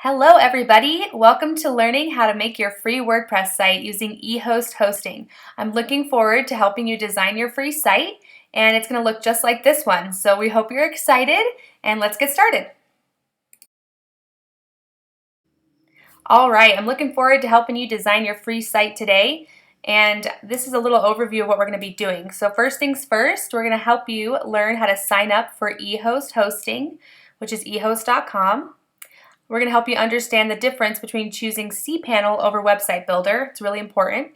Hello everybody! Welcome to learning how to make your free WordPress site using eHost hosting. I'm looking forward to helping you design your free site, and it's going to look just like this one. So we hope you're excited, and let's get started. Alright, I'm looking forward to helping you design your free site today, and this is a little overview of what we're going to be doing. So first things first, we're going to help you learn how to sign up for eHost hosting, which is eHost.com. We're going to help you understand the difference between choosing cPanel over Website Builder. It's really important.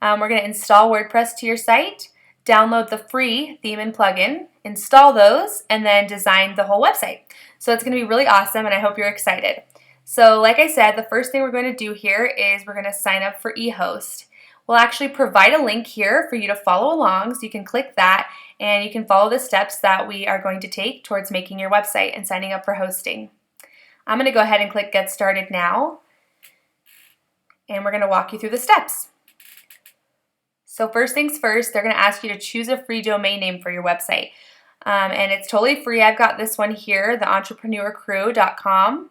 We're going to install WordPress to your site, download the free theme and plugin, install those, and then design the whole website. So it's going to be really awesome, and I hope you're excited. So like I said, the first thing we're going to do here is we're going to sign up for eHost. We'll actually provide a link here for you to follow along, so you can click that and you can follow the steps that we are going to take towards making your website and signing up for hosting. I'm going to go ahead and click Get Started Now, and we're going to walk you through the steps. So first things first, they're going to ask you to choose a free domain name for your website. And it's totally free. I've got this one here, theentrepreneurcrew.com.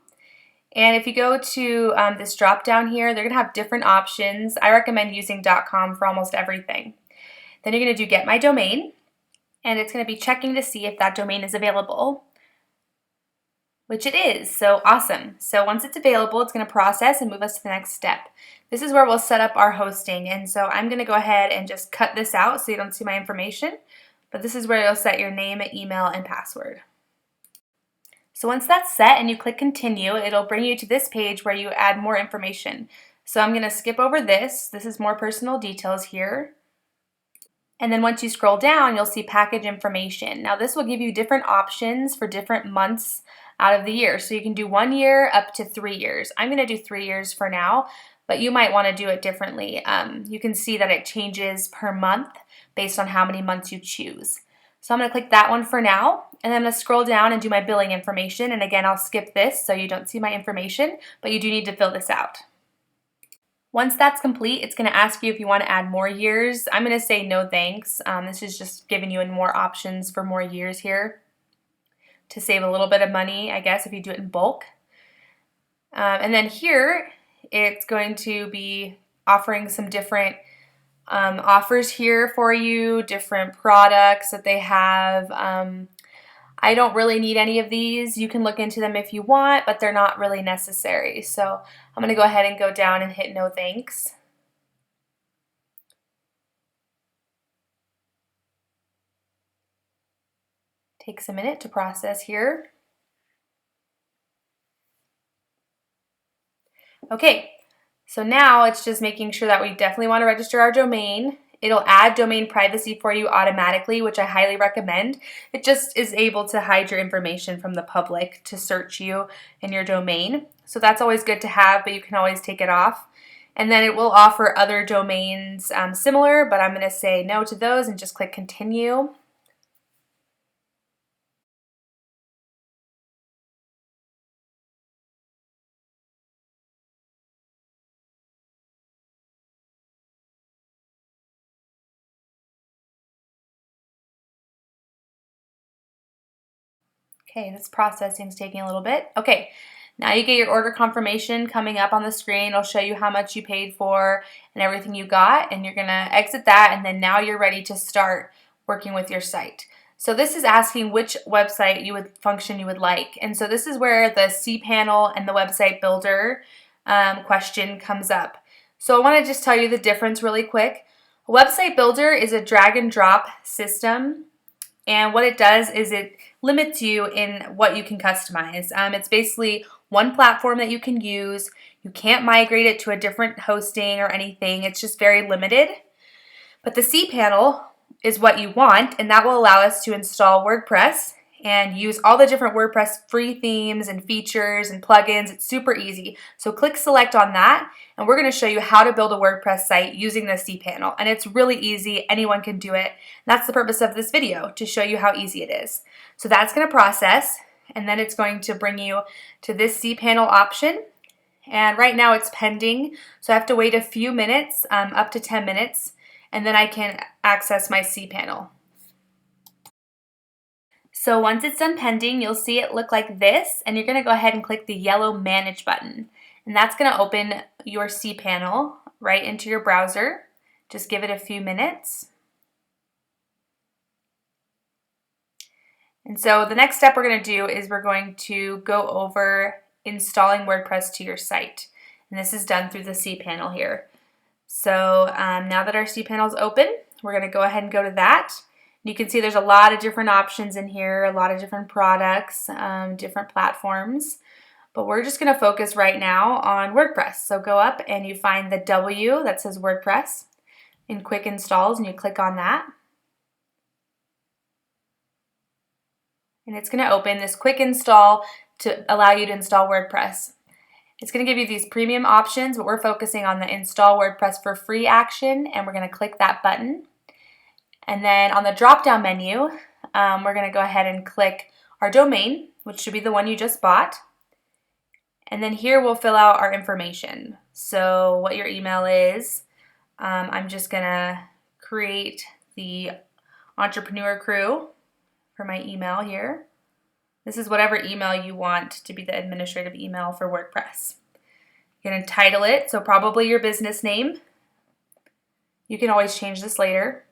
And if you go to this drop down here, they're going to have different options. I recommend using .com for almost everything. Then you're going to do Get My Domain, and it's going to be checking to see if that domain is available, which it is, so awesome. So once it's available, it's going to process and move us to the next step. This is where we'll set up our hosting, and so I'm going to go ahead and just cut this out so you don't see my information, but this is where you'll set your name, email, and password. So once that's set and you click continue, it'll bring you to this page where you add more information. So I'm going to skip over this. This is more personal details here. And then once you scroll down, you'll see package information. Now this will give you different options for different months out of the year. So you can do 1 year up to 3 years. I'm going to do 3 years for now, but you might want to do it differently. You can see that it changes per month based on how many months you choose. So I'm going to click that one for now, and then I'm going to scroll down and do my billing information. And again, I'll skip this so you don't see my information, but you do need to fill this out. Once that's complete, it's going to ask you if you want to add more years. I'm going to say no thanks. This is just giving you more options for more years here to save a little bit of money, I guess, if you do it in bulk. And then here, it's going to be offering some different offers here for you, different products that they have. I don't really need any of these. You can look into them if you want, but they're not really necessary. So I'm going to go ahead and go down and hit no thanks. Takes a minute to process here. Okay, so now it's just making sure that we definitely want to register our domain. It'll add domain privacy for you automatically, which I highly recommend. It just is able to hide your information from the public to search you and your domain. So that's always good to have, but you can always take it off. And then it will offer other domains similar, but I'm going to say no to those and just click continue. Okay, this processing is taking a little bit. Okay, now you get your order confirmation coming up on the screen. It'll show you how much you paid for and everything you got, and you're going to exit that, and then now you're ready to start working with your site. So this is asking which website function you would like, and so this is where the cPanel and the website builder question comes up. So I want to just tell you the difference really quick. A website builder is a drag and drop system, and what it does is it limits you in what you can customize. It's basically one platform that you can use. You can't migrate it to a different hosting or anything. It's just very limited. But the cPanel is what you want, and that will allow us to install WordPress and use all the different WordPress free themes and features and plugins. It's super easy. So click select on that, and we're going to show you how to build a WordPress site using the cPanel. And it's really easy. Anyone can do it. And that's the purpose of this video, to show you how easy it is. So that's going to process, and then it's going to bring you to this cPanel option. And right now it's pending, so I have to wait a few minutes, up to 10 minutes, and then I can access my cPanel. So once it's done pending, you'll see it look like this, and you're going to go ahead and click the yellow Manage button. And that's going to open your cPanel right into your browser. Just give it a few minutes. And so the next step we're going to do is we're going to go over installing WordPress to your site. And this is done through the cPanel here. So now that our cPanel is open, we're going to go ahead and go to that. You can see there's a lot of different options in here, a lot of different products, different platforms. But we're just going to focus right now on WordPress. So go up and you find the W that says WordPress in Quick Installs, and you click on that. And it's going to open this quick install to allow you to install WordPress. It's going to give you these premium options, but we're focusing on the install WordPress for free action, and we're going to click that button. And then on the drop-down menu, we're going to go ahead and click our domain, which should be the one you just bought. And then here we'll fill out our information. So what your email is. I'm just going to create the Entrepreneur Crew for my email here. This is whatever email you want to be the administrative email for WordPress. You're going to title it, so probably your business name. You can always change this later.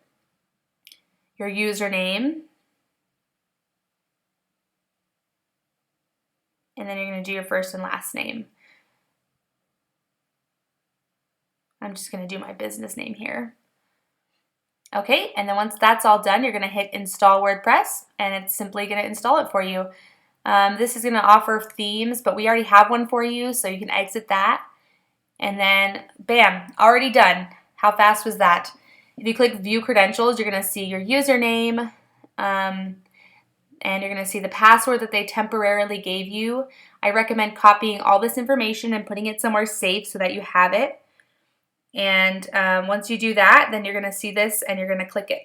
Your username. And then you're going to do your first and last name. I'm just going to do my business name here. Okay, and then once that's all done, you're going to hit Install WordPress, and it's simply going to install it for you. This is going to offer themes, but we already have one for you, so you can exit that. And then, bam, already done. How fast was that? If you click View Credentials, you're going to see your username, and you're going to see the password that they temporarily gave you. I recommend copying all this information and putting it somewhere safe so that you have it. And once you do that, then you're going to see this and you're going to click it.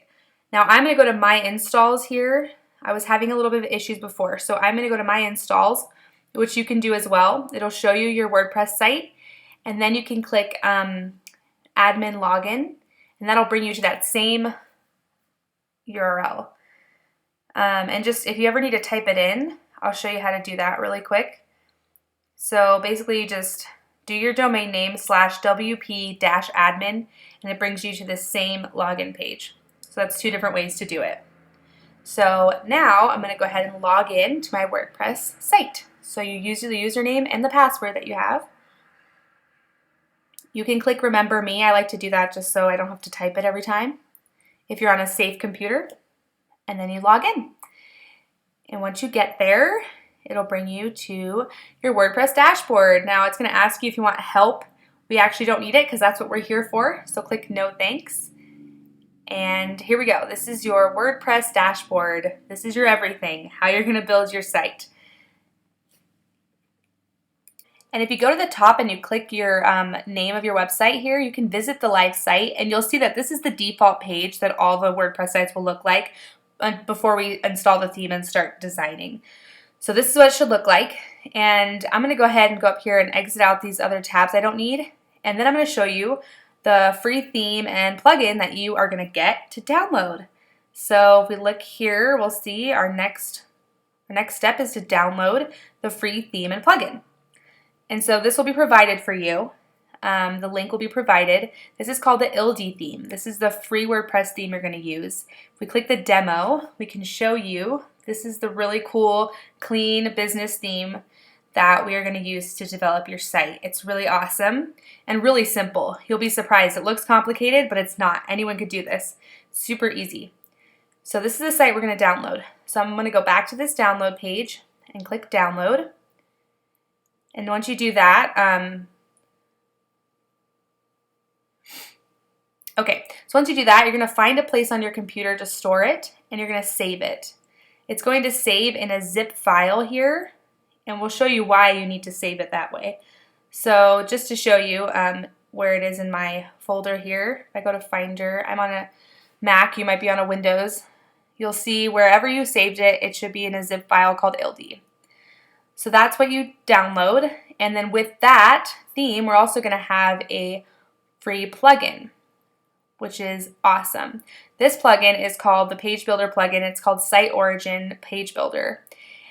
Now I'm going to go to My Installs here. I was having a little bit of issues before, so I'm going to go to My Installs, which you can do as well. It'll show you your WordPress site, and then you can click Admin Login, and that'll bring you to that same URL. And just if you ever need to type it in, I'll show you how to do that really quick. So basically you just do your domain name /wp-admin, and it brings you to the same login page. So that's two different ways to do it. So now I'm going to go ahead and log in to my WordPress site. So you use the username and the password that you have. You can click Remember Me. I like to do that just so I don't have to type it every time. If you're on a safe computer, and then you log in. And once you get there, it'll bring you to your WordPress dashboard. Now it's going to ask you if you want help. We actually don't need it because that's what we're here for. So click No Thanks. And here we go. This is your WordPress dashboard. This is your everything, how you're going to build your site. And if you go to the top and you click your name of your website here, you can visit the live site, and you'll see that this is the default page that all the WordPress sites will look like before we install the theme and start designing. So this is what it should look like, and I'm going to go ahead and go up here and exit out these other tabs I don't need, and then I'm going to show you the free theme and plugin that you are going to get to download. So if we look here, we'll see our next step is to download the free theme and plugin. And so this will be provided for you. The link will be provided. This is called the ILD theme. This is the free WordPress theme you're going to use. If we click the demo, we can show you this is the really cool, clean business theme that we are going to use to develop your site. It's really awesome and really simple. You'll be surprised. It looks complicated, but it's not. Anyone could do this. Super easy. So this is the site we're going to download. So I'm going to go back to this download page and click download. And once you do that, once you do that, you're going to find a place on your computer to store it, and you're going to save it. It's going to save in a zip file here, and we'll show you why you need to save it that way. So just to show you where it is in my folder here, if I go to Finder, I'm on a Mac, you might be on a Windows. You'll see wherever you saved it, it should be in a zip file called ILD. So that's what you download, and then with that theme, we're also going to have a free plugin. which is awesome. This plugin is called the Page Builder plugin. It's called Site Origin Page Builder.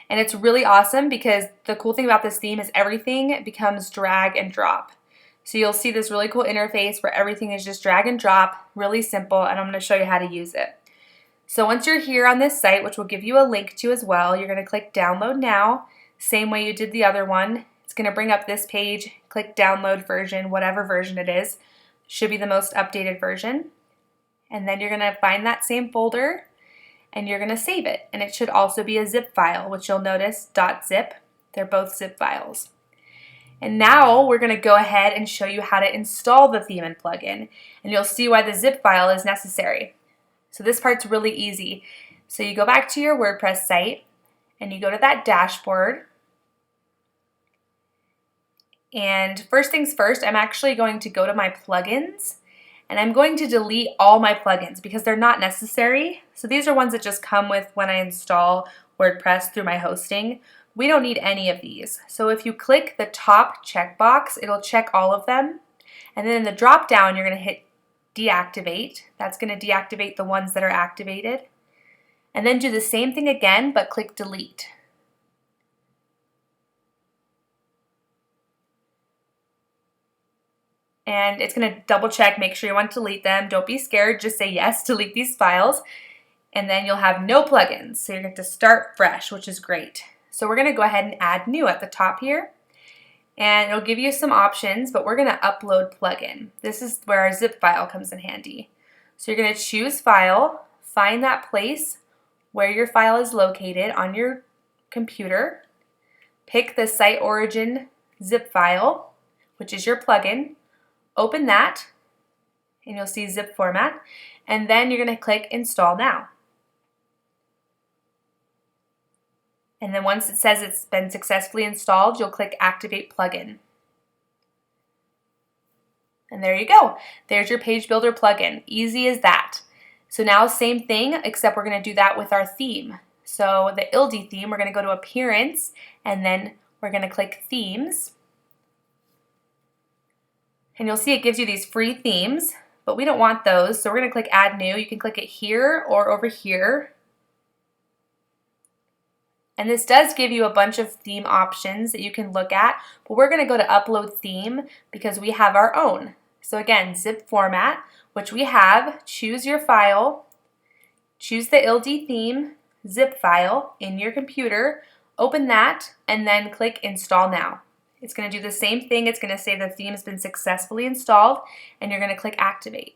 And it's really awesome because the cool thing about this theme is everything becomes drag and drop. So you'll see this really cool interface where everything is just drag and drop, really simple, and I'm going to show you how to use it. So once you're here on this site, which we'll give you a link to as well, you're going to click Download Now, same way you did the other one. It's going to bring up this page, click Download Version, whatever version it is. Should be the most updated version. And then you're going to find that same folder and you're going to save it. And it should also be a zip file, which you'll notice .zip. They're both zip files. And now we're going to go ahead and show you how to install the theme and plugin. And you'll see why the zip file is necessary. So this part's really easy. So you go back to your WordPress site and you go to that dashboard. And first things first, I'm actually going to go to my plugins. And I'm going to delete all my plugins because they're not necessary. So these are ones that just come with when I install WordPress through my hosting. We don't need any of these. So if you click the top checkbox, it'll check all of them. And then in the drop down, you're going to hit deactivate. That's going to deactivate the ones that are activated. And then do the same thing again, but click delete. And it's going to double check, make sure you want to delete them. Don't be scared, just say yes, delete these files. And then you'll have no plugins. So you're going to start fresh, which is great. So we're going to go ahead and add new at the top here. And it'll give you some options, but we're going to upload plugin. This is where our zip file comes in handy. So you're going to choose file, find that place where your file is located on your computer. Pick the site origin zip file, which is your plugin. Open that, and you'll see zip format, and then you're going to click Install Now. And then once it says it's been successfully installed, you'll click Activate Plugin. And there you go. There's your Page Builder plugin. Easy as that. So now same thing, except we're going to do that with our theme. So the ILD theme, we're going to go to Appearance, and then we're going to click Themes. And you'll see it gives you these free themes, but we don't want those, so we're going to click Add New. You can click it here or over here. And this does give you a bunch of theme options that you can look at, but we're going to go to Upload Theme because we have our own. So again, zip format, which we have, choose your file, choose the ILD theme, zip file in your computer, open that, and then click Install Now. It's going to do the same thing. It's going to say the theme has been successfully installed, and you're going to click Activate.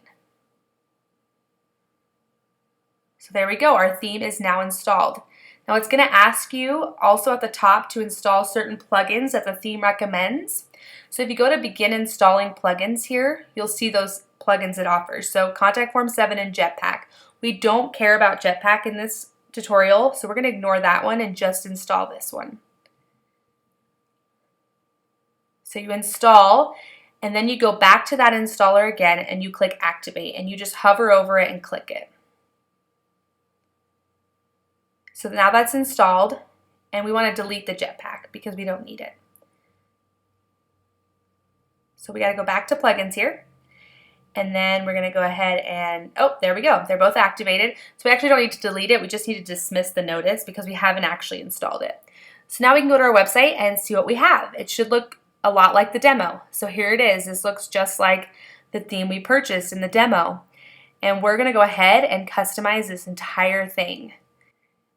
So there we go. Our theme is now installed. Now it's going to ask you also at the top to install certain plugins that the theme recommends. So if you go to Begin Installing Plugins here, you'll see those plugins it offers. So Contact Form 7 and Jetpack. We don't care about Jetpack in this tutorial, so we're going to ignore that one and just install this one. So you install, and then you go back to that installer again, and you click Activate, and you just hover over it and click it. So now that's installed, and we want to delete the Jetpack because we don't need it. So we got to go back to plugins here, and then we're going to go ahead and, oh, there we go. They're both activated. So we actually don't need to delete it. We just need to dismiss the notice because we haven't actually installed it. So now we can go to our website and see what we have. It should look a lot like the demo. So here it is. This looks just like the theme we purchased in the demo. And we're going to go ahead and customize this entire thing.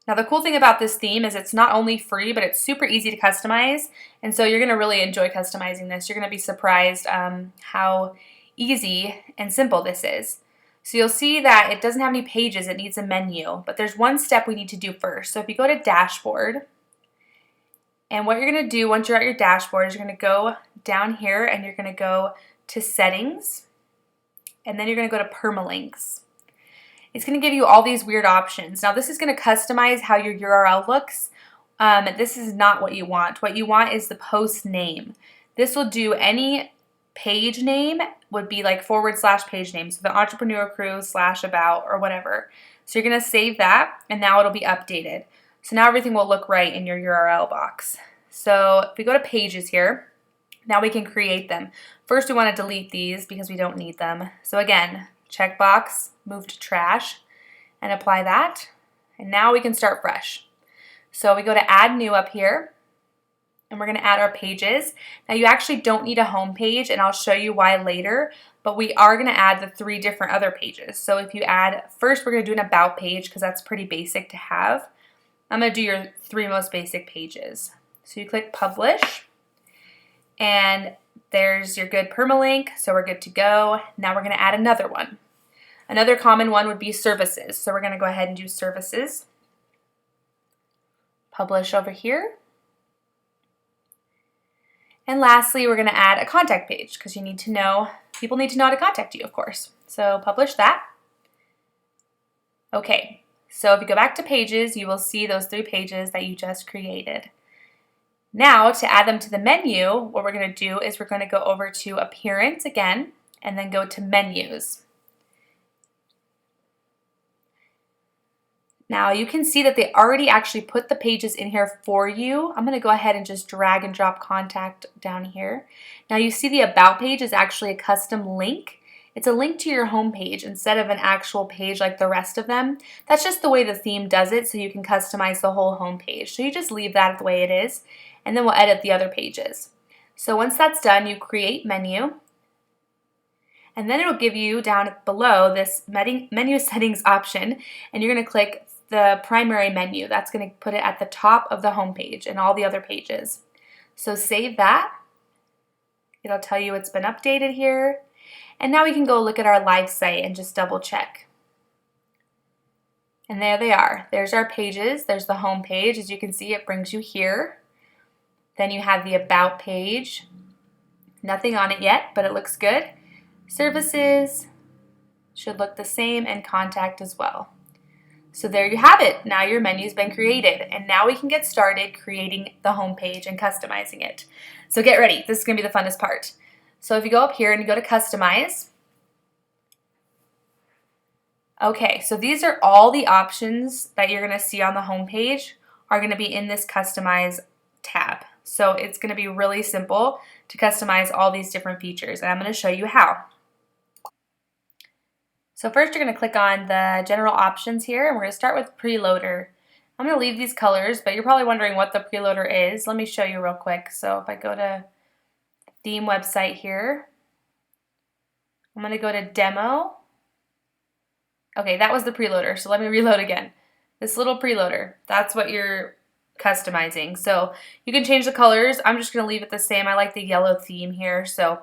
Now the cool thing about this theme is it's not only free, but it's super easy to customize. And so you're going to really enjoy customizing this. You're going to be surprised how easy and simple this is. So you'll see that it doesn't have any pages. It needs a menu. But there's one step we need to do first. So if you go to Dashboard, and what you're going to do once you're at your dashboard is you're going to go down here and you're going to go to Settings, and then you're going to go to Permalinks. It's going to give you all these weird options. Now this is going to customize how your URL looks. This is not what you want. What you want is the post name. This will do any page name would be like / page name. So the Entrepreneur Crew / about or whatever. So you're going to save that, and now it'll be updated. So now everything will look right in your URL box. So if we go to pages here, now we can create them. First we want to delete these because we don't need them. So again, checkbox, move to trash, and apply that. And now we can start fresh. So we go to add new up here, and we're going to add our pages. Now you actually don't need a home page, and I'll show you why later, but we are going to add the 3 different other pages. So if you add, first we're going to do an about page because that's pretty basic to have. I'm going to do your 3 most basic pages. So you click publish, and there's your good permalink, so we're good to go. Now we're going to add another one. Another common one would be services. So we're going to go ahead and do services. Publish over here. And lastly, we're going to add a contact page because people need to know how to contact you, of course. So publish that. Okay, so if you go back to pages, you will see those 3 pages that you just created. Now, to add them to the menu, what we're going to do is we're going to go over to Appearance again, and then go to Menus. Now you can see that they already actually put the pages in here for you. I'm going to go ahead and just drag and drop contact down here. Now you see the About page is actually a custom link. It's a link to your home page instead of an actual page like the rest of them. That's just the way the theme does it, so you can customize the whole home page. So you just leave that the way it is, and then we'll edit the other pages. So once that's done, you create menu. And then it'll give you down below this menu settings option, and you're going to click the primary menu. That's going to put it at the top of the home page and all the other pages. So save that. It'll tell you it's been updated here. And now we can go look at our live site and just double check. And there they are. There's our pages. There's the home page. As you can see, it brings you here. Then you have the About page. Nothing on it yet, but it looks good. Services should look the same, and contact as well. So there you have it. Now your menu's been created, and now we can get started creating the home page and customizing it. So get ready. This is going to be the funnest part. So if you go up here and you go to Customize, okay, so these are all the options that you're going to see on the home page are going to be in this Customize tab. So it's going to be really simple to customize all these different features, and I'm going to show you how. So first you're going to click on the general options here, and we're going to start with preloader. I'm going to leave these colors, but you're probably wondering what the preloader is. Let me show you real quick. So if I go to theme website here, I'm going to go to demo. Okay, that was the preloader, so let me reload again. This little preloader, that's what you're customizing. So you can change the colors. I'm just going to leave it the same. I like the yellow theme here. So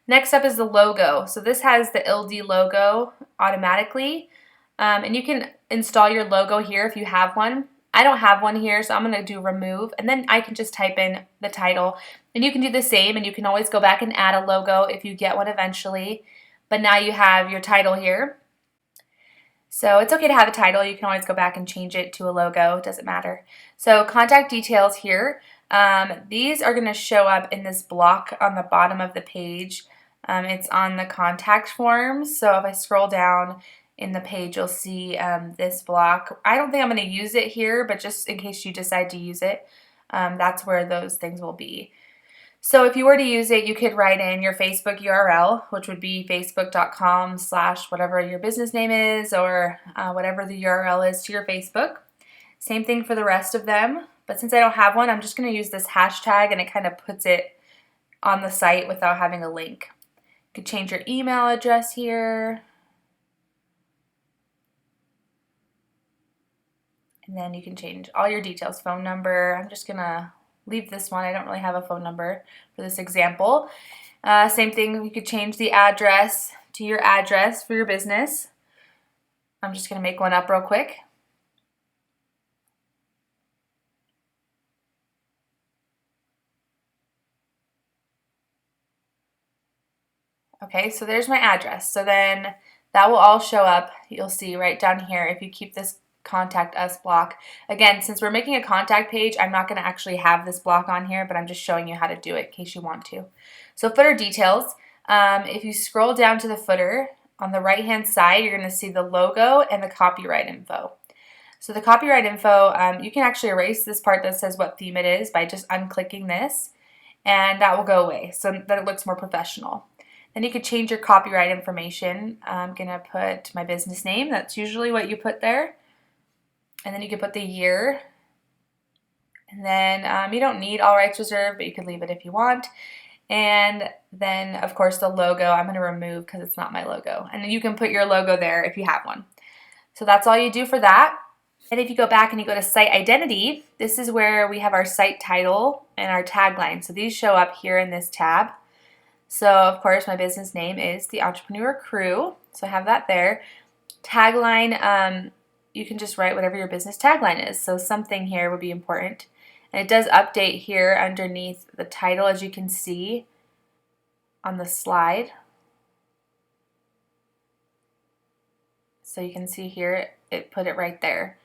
next up is the logo. So this has the LD logo automatically, and you can install your logo here if you have one. I don't have one here, so I'm going to do remove, and then I can just type in the title, and you can do the same, and you can always go back and add a logo if you get one eventually. But now you have your title here. So it's okay to have a title. You can always go back and change it to a logo. It doesn't matter. So contact details here. These are going to show up in this block on the bottom of the page. It's on the contact forms. So if I scroll down in the page, you'll see this block. I don't think I'm going to use it here, but just in case you decide to use it, that's where those things will be. So if you were to use it, you could write in your Facebook URL, which would be facebook.com/whatever your business name is, or whatever the URL is to your Facebook. Same thing for the rest of them. But since I don't have one, I'm just going to use this hashtag, and it kind of puts it on the site without having a link. You could change your email address here. And then you can change all your details, phone number. I'm just going to leave this one. I don't really have a phone number for this example. Same thing, you could change the address to your address for your business. I'm just going to make one up real quick. Okay, so there's my address. So then that will all show up. You'll see right down here if you keep this contact us block. Again, since we're making a contact page, I'm not going to actually have this block on here, but I'm just showing you how to do it in case you want to. So footer details, if you scroll down to the footer, on the right hand side, you're going to see the logo and the copyright info. So the copyright info, you can actually erase this part that says what theme it is by just unclicking this, and that will go away so that it looks more professional. Then you could change your copyright information. I'm going to put my business name. That's usually what you put there. And then you can put the year. And then you don't need all rights reserved, but you could leave it if you want. And then, of course, the logo I'm going to remove because it's not my logo. And then you can put your logo there if you have one. So that's all you do for that. And if you go back and you go to site identity, this is where we have our site title and our tagline. So these show up here in this tab. So, of course, my business name is The Entrepreneur Crew. So I have that there. Tagline, you can just write whatever your business tagline is. So something here would be important. And it does update here underneath the title, as you can see on the slide. So you can see here, it put it right there.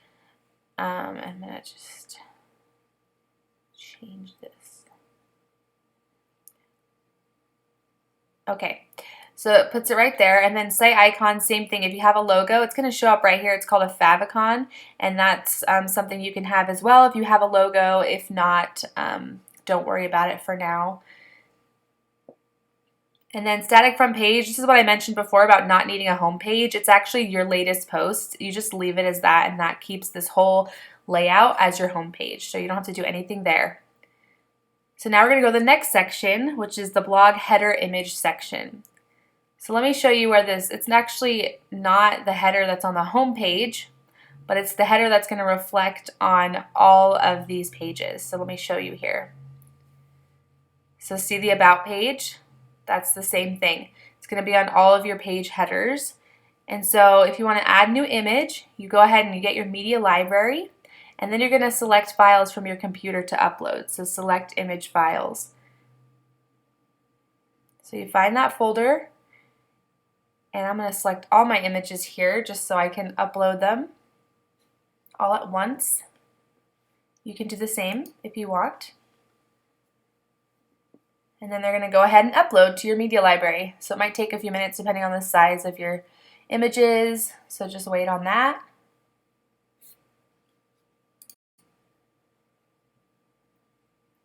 I'm going to just change this. Okay, so it puts it right there. And then site icon, same thing. If you have a logo, it's going to show up right here. It's called a favicon, and that's something you can have as well if you have a logo. If not, don't worry about it for now. And then static front page, this is what I mentioned before about not needing a home page. It's actually your latest post. You just leave it as that, and that keeps this whole layout as your home page. So you don't have to do anything there. So now we're going to go to the next section, which is the blog header image section. So let me show you where it's actually not the header that's on the home page, but it's the header that's going to reflect on all of these pages. So let me show you here. So see the about page? That's the same thing. It's going to be on all of your page headers. And so if you want to add new image, you go ahead and you get your media library, and then you're going to select files from your computer to upload. So select image files. So you find that folder, and I'm going to select all my images here just so I can upload them all at once. You can do the same if you want. And then they're going to go ahead and upload to your media library. So it might take a few minutes depending on the size of your images, so just wait on that.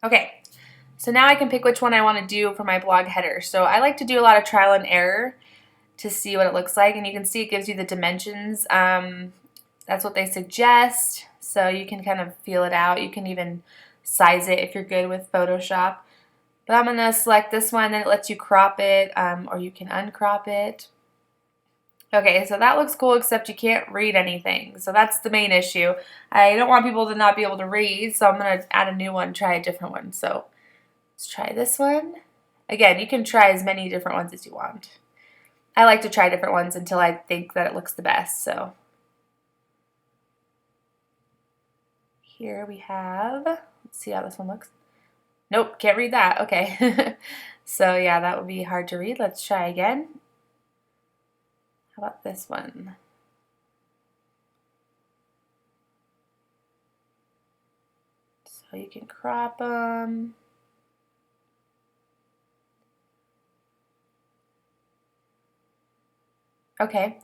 Okay, so now I can pick which one I want to do for my blog header. So I like to do a lot of trial and error to see what it looks like, and you can see it gives you the dimensions. That's what they suggest, so you can kind of feel it out. You can even size it if you're good with Photoshop. But I'm going to select this one, then it lets you crop it, or you can uncrop it. Okay, so that looks cool, except you can't read anything. So that's the main issue. I don't want people to not be able to read, so I'm going to add a new one, try a different one. So let's try this one. Again, you can try as many different ones as you want. I like to try different ones until I think that it looks the best. So here we have, let's see how this one looks. Nope, can't read that. Okay. So yeah, that would be hard to read. Let's try again. How about this one? So you can crop them. Okay,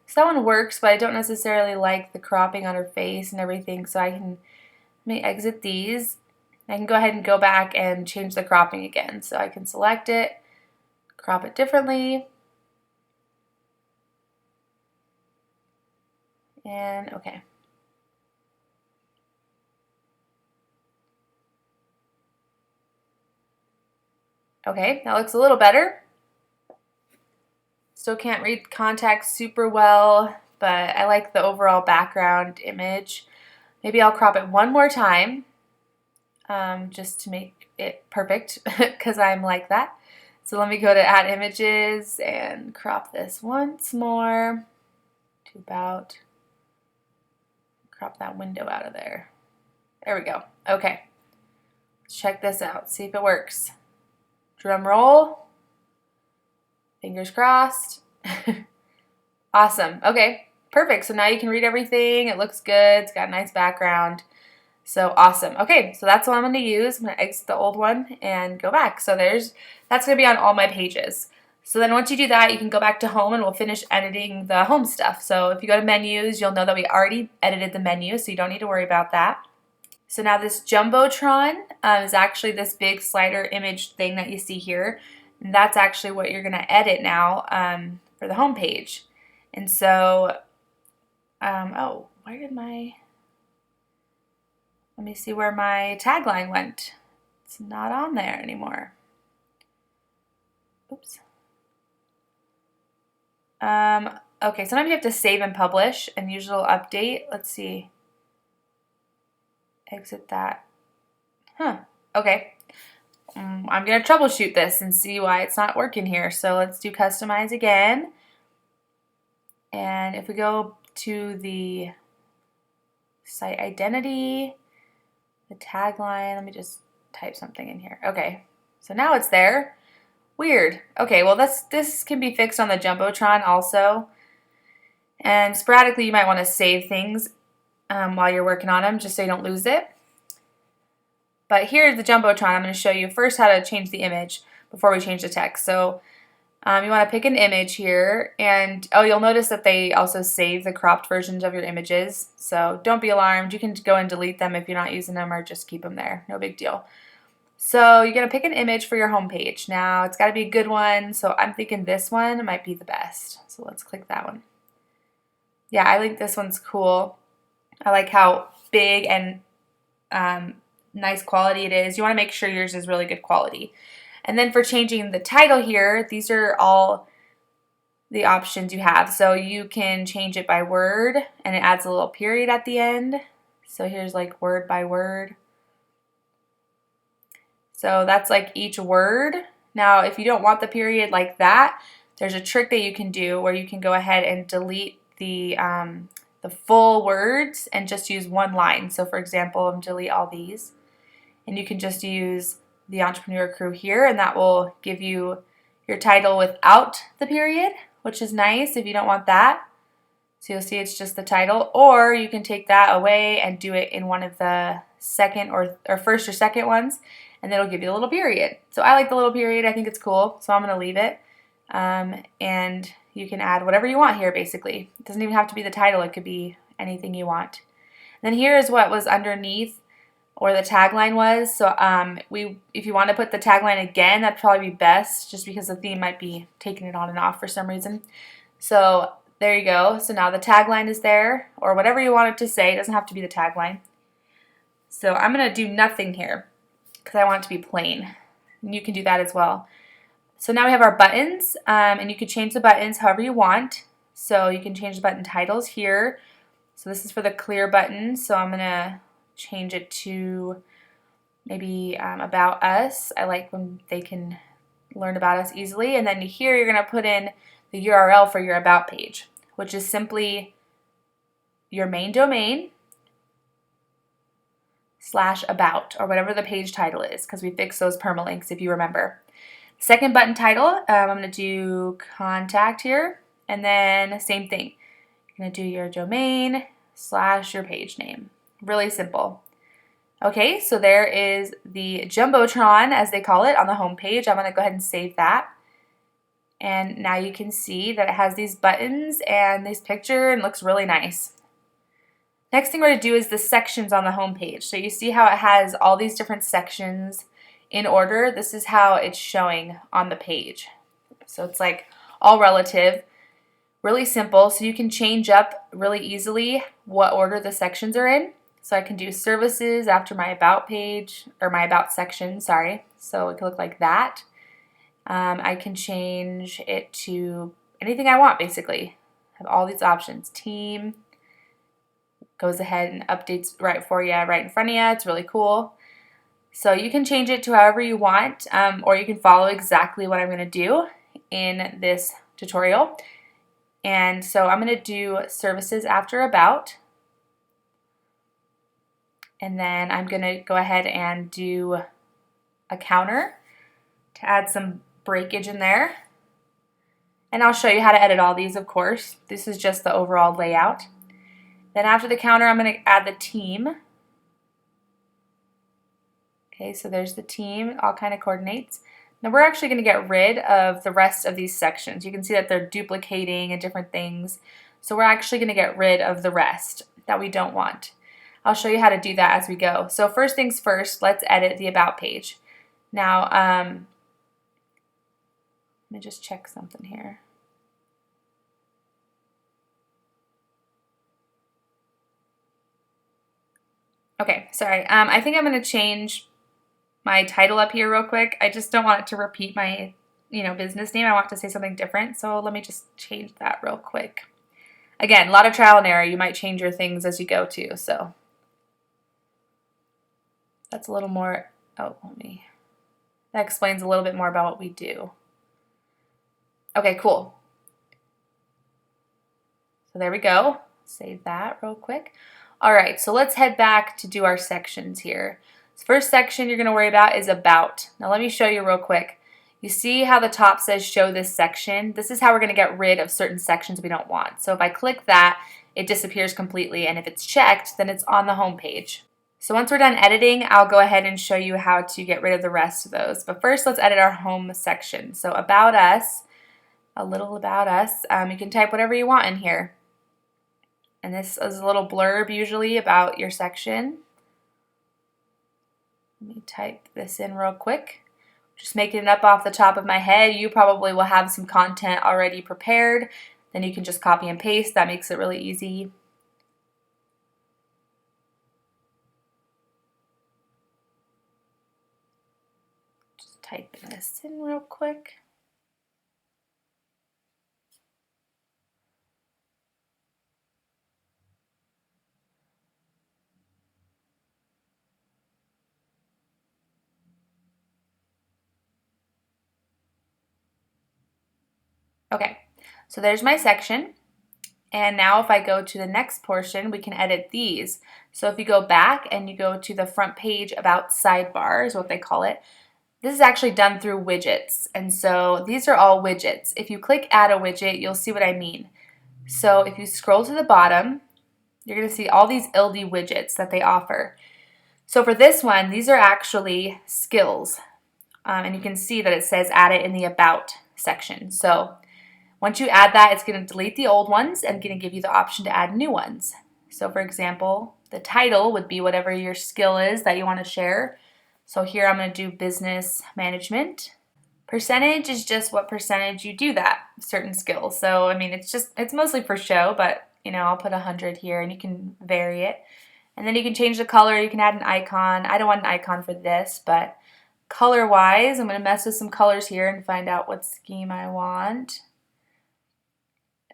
so that one works, but I don't necessarily like the cropping on her face and everything, so let me exit these. I can go ahead and go back and change the cropping again. So I can select it, crop it differently, and okay. Okay, that looks a little better. Still can't read context super well, but I like the overall background image. Maybe I'll crop it one more time just to make it perfect because I'm like that. So let me go to add images and crop this once more to about crop that window out of there. There we go. Okay. Let's check this out. See if it works. Drum roll. Fingers crossed. Awesome. Okay. Perfect. So now you can read everything. It looks good. It's got a nice background. So awesome. Okay, so that's what I'm going to use. I'm going to exit the old one and go back. So that's going to be on all my pages. So then once you do that, you can go back to home and we'll finish editing the home stuff. So if you go to menus, you'll know that we already edited the menu, so you don't need to worry about that. So now this Jumbotron is actually this big slider image thing that you see here. And that's actually what you're going to edit now for the home page. And so, oh, where did my, let me see where my tagline went. It's not on there anymore. Oops. Okay, sometimes you have to save and publish, and usually it'll update. Let's see. Exit that. Huh. Okay. I'm going to troubleshoot this and see why it's not working here. So let's do customize again. And if we go to the site identity, the tagline, let me just type something in here. Okay, so now it's there. Weird. Okay, well this can be fixed on the Jumbotron also. And sporadically you might want to save things while you're working on them just so you don't lose it. But here's the Jumbotron. I'm going to show you first how to change the image before we change the text. So you want to pick an image here, and oh, you'll notice that they also save the cropped versions of your images. So don't be alarmed. You can go and delete them if you're not using them, or just keep them there. No big deal. So you're going to pick an image for your home page. Now it's got to be a good one, so I'm thinking this one might be the best. So let's click that one. Yeah, I think this one's cool. I like how big and nice quality it is. You want to make sure yours is really good quality. And then for changing the title here, these are all the options you have. So you can change it by word, and it adds a little period at the end. So here's like word by word. So that's like each word. Now if you don't want the period like that, there's a trick that you can do where you can go ahead and delete the full words and just use one line. So for example, I'm delete all these, and you can just use the Entrepreneur Crew here, and that will give you your title without the period, which is nice if you don't want that. So you'll see it's just the title, or you can take that away and do it in one of the second or first or second ones, and it'll give you a little period. So I like the little period. I think it's cool, so I'm going to leave it. And you can add whatever you want here, basically. It doesn't even have to be the title. It could be anything you want. And then here is what was underneath, or the tagline was. So if you want to put the tagline again, that'd probably be best, just because the theme might be taking it on and off for some reason. So there you go. So now the tagline is there, or whatever you want it to say. It doesn't have to be the tagline. So I'm going to do nothing here because I want it to be plain. And you can do that as well. So now we have our buttons, and you can change the buttons however you want. So you can change the button titles here. So this is for the clear button. So I'm going to change it to maybe about us. I like when they can learn about us easily. And then here you're going to put in the URL for your about page, which is simply your main domain /about, or whatever the page title is, because we fixed those permalinks if you remember. Second button title, I'm going to do contact here, and then same thing. You're going to do your domain / your page name. Really simple. Okay, so there is the Jumbotron, as they call it, on the home page. I'm going to go ahead and save that. And now you can see that it has these buttons and this picture, and looks really nice. Next thing we're going to do is the sections on the home page. So you see how it has all these different sections in order. This is how it's showing on the page. So it's like all relative, really simple. So you can change up really easily what order the sections are in. So I can do services after my about page, or my about section, sorry. So it can look like that. I can change it to anything I want, basically. I have all these options. Team goes ahead and updates right for you, right in front of you. It's really cool. So you can change it to however you want, or you can follow exactly what I'm going to do in this tutorial. And so I'm going to do services after about. And then I'm going to go ahead and do a counter to add some breakage in there. And I'll show you how to edit all these, of course. This is just the overall layout. Then after the counter, I'm going to add the team. Okay, so there's the team. It all kind of coordinates. Now we're actually going to get rid of the rest of these sections. You can see that they're duplicating and different things. So we're actually going to get rid of the rest that we don't want. I'll show you how to do that as we go. So first things first, let's edit the about page. Now, me just check something here. Okay, sorry. I think I'm going to change my title up here real quick. I just don't want it to repeat my, business name. I want to say something different. So let me just change that real quick. Again, a lot of trial and error. You might change your things as you go too. So that's a little more, that explains a little bit more about what we do. Okay, cool. So there we go. Save that real quick. All right, so let's head back to do our sections here. The first section you're going to worry about is about. Now let me show you real quick. You see how the top says show this section? This is how we're going to get rid of certain sections we don't want. So if I click that, it disappears completely, and if it's checked, then it's on the home page. So once we're done editing, I'll go ahead and show you how to get rid of the rest of those. But first, let's edit our home section. So about us, a little about us. You can type whatever you want in here. And this is a little blurb usually about your section. Let me type this in real quick. Just making it up off the top of my head. You probably will have some content already prepared. Then you can just copy and paste. That makes it really easy. Just type this in real quick. Okay, so there's my section. And now if I go to the next portion, we can edit these. So if you go back and you go to the front page about sidebar is what they call it, this is actually done through widgets. And so these are all widgets. If you click add a widget, you'll see what I mean. So if you scroll to the bottom, you're going to see all these LD widgets that they offer. So for this one, these are actually skills. And you can see that it says add it in the about section. So once you add that, it's going to delete the old ones and going to give you the option to add new ones. So for example, the title would be whatever your skill is that you want to share. So here I'm going to do business management. Percentage is just what percentage you do that certain skill. So I mean, it's mostly for show, but I'll put 100 here and you can vary it. And then you can change the color, you can add an icon. I don't want an icon for this, but color-wise, I'm going to mess with some colors here and find out what scheme I want.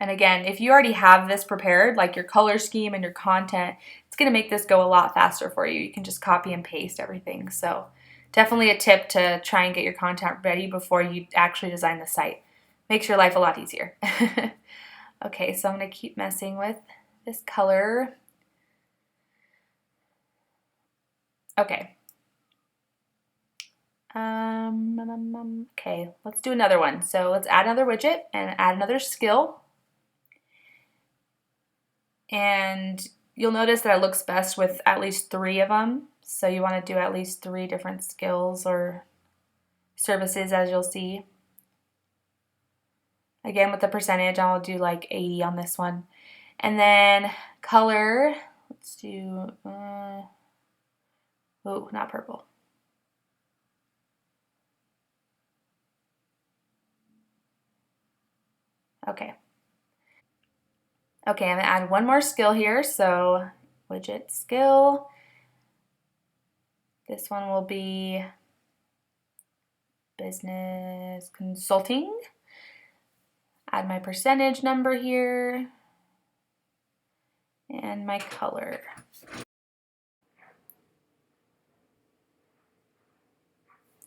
And again, if you already have this prepared, like your color scheme and your content, it's going to make this go a lot faster for you. You can just copy and paste everything. So definitely a tip to try and get your content ready before you actually design the site. Makes your life a lot easier. Okay, so I'm going to keep messing with this color. Okay. Okay, let's do another one. So let's add another widget and add another skill. And you'll notice that it looks best with at least 3 of them. So you want to do at least 3 different skills or services, as you'll see. Again, with the percentage, I'll do like 80 on this one. And then color, let's do, oh, not purple. Okay. Okay, I'm going to add one more skill here. So widget skill. This one will be business consulting. Add my percentage number here and my color.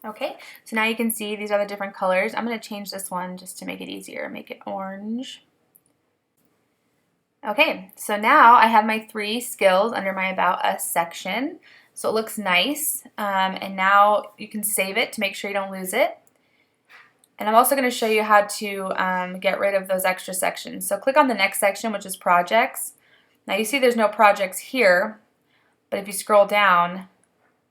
Okay, so now you can see these are the different colors. I'm going to change this one just to make it easier, make it orange. Okay, so now I have my 3 skills under my About Us section. So it looks nice, and now you can save it to make sure you don't lose it. And I'm also going to show you how to get rid of those extra sections. So click on the next section, which is projects. Now you see there's no projects here, but if you scroll down,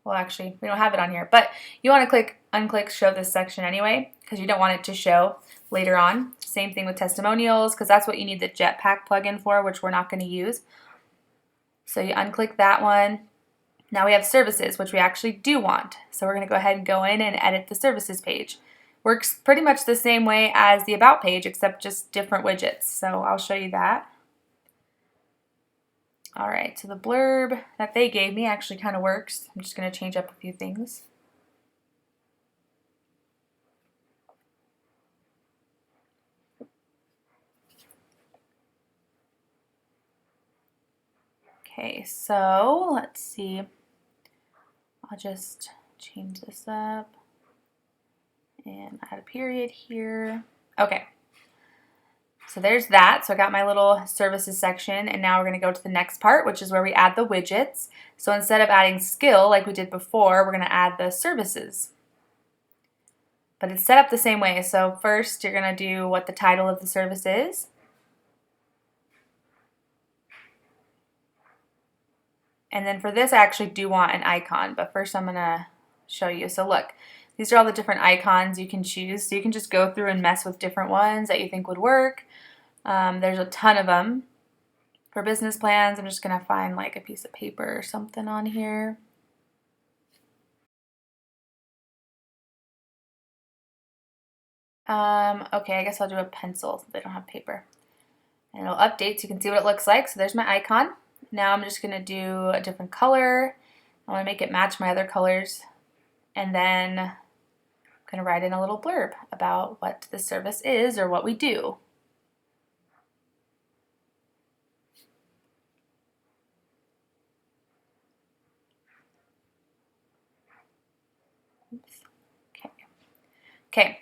well actually we don't have it on here, but you want to unclick show this section anyway because you don't want it to show later on. Same thing with testimonials because that's what you need the Jetpack plugin for, which we're not going to use. So you unclick that one. Now we have services, which we actually do want. So we're going to go ahead and go in and edit the services page. Works pretty much the same way as the About page, except just different widgets. So I'll show you that. All right, so the blurb that they gave me actually kind of works. I'm just going to change up a few things. Okay, so let's see. I'll just change this up and add a period here. Okay, so there's that. So I got my little services section, and now we're going to go to the next part, which is where we add the widgets. So instead of adding skill like we did before, we're going to add the services. But it's set up the same way. So first you're going to do what the title of the service is. And then for this, I actually do want an icon, but first I'm going to show you. So look, these are all the different icons you can choose. So you can just go through and mess with different ones that you think would work. There's a ton of them. For business plans, I'm just going to find like a piece of paper or something on here. Okay, I guess I'll do a pencil since they don't have paper. And it'll update so you can see what it looks like. So there's my icon. Now I'm just going to do a different color. I want to make it match my other colors. And then I'm going to write in a little blurb about what the service is or what we do. Oops. Okay,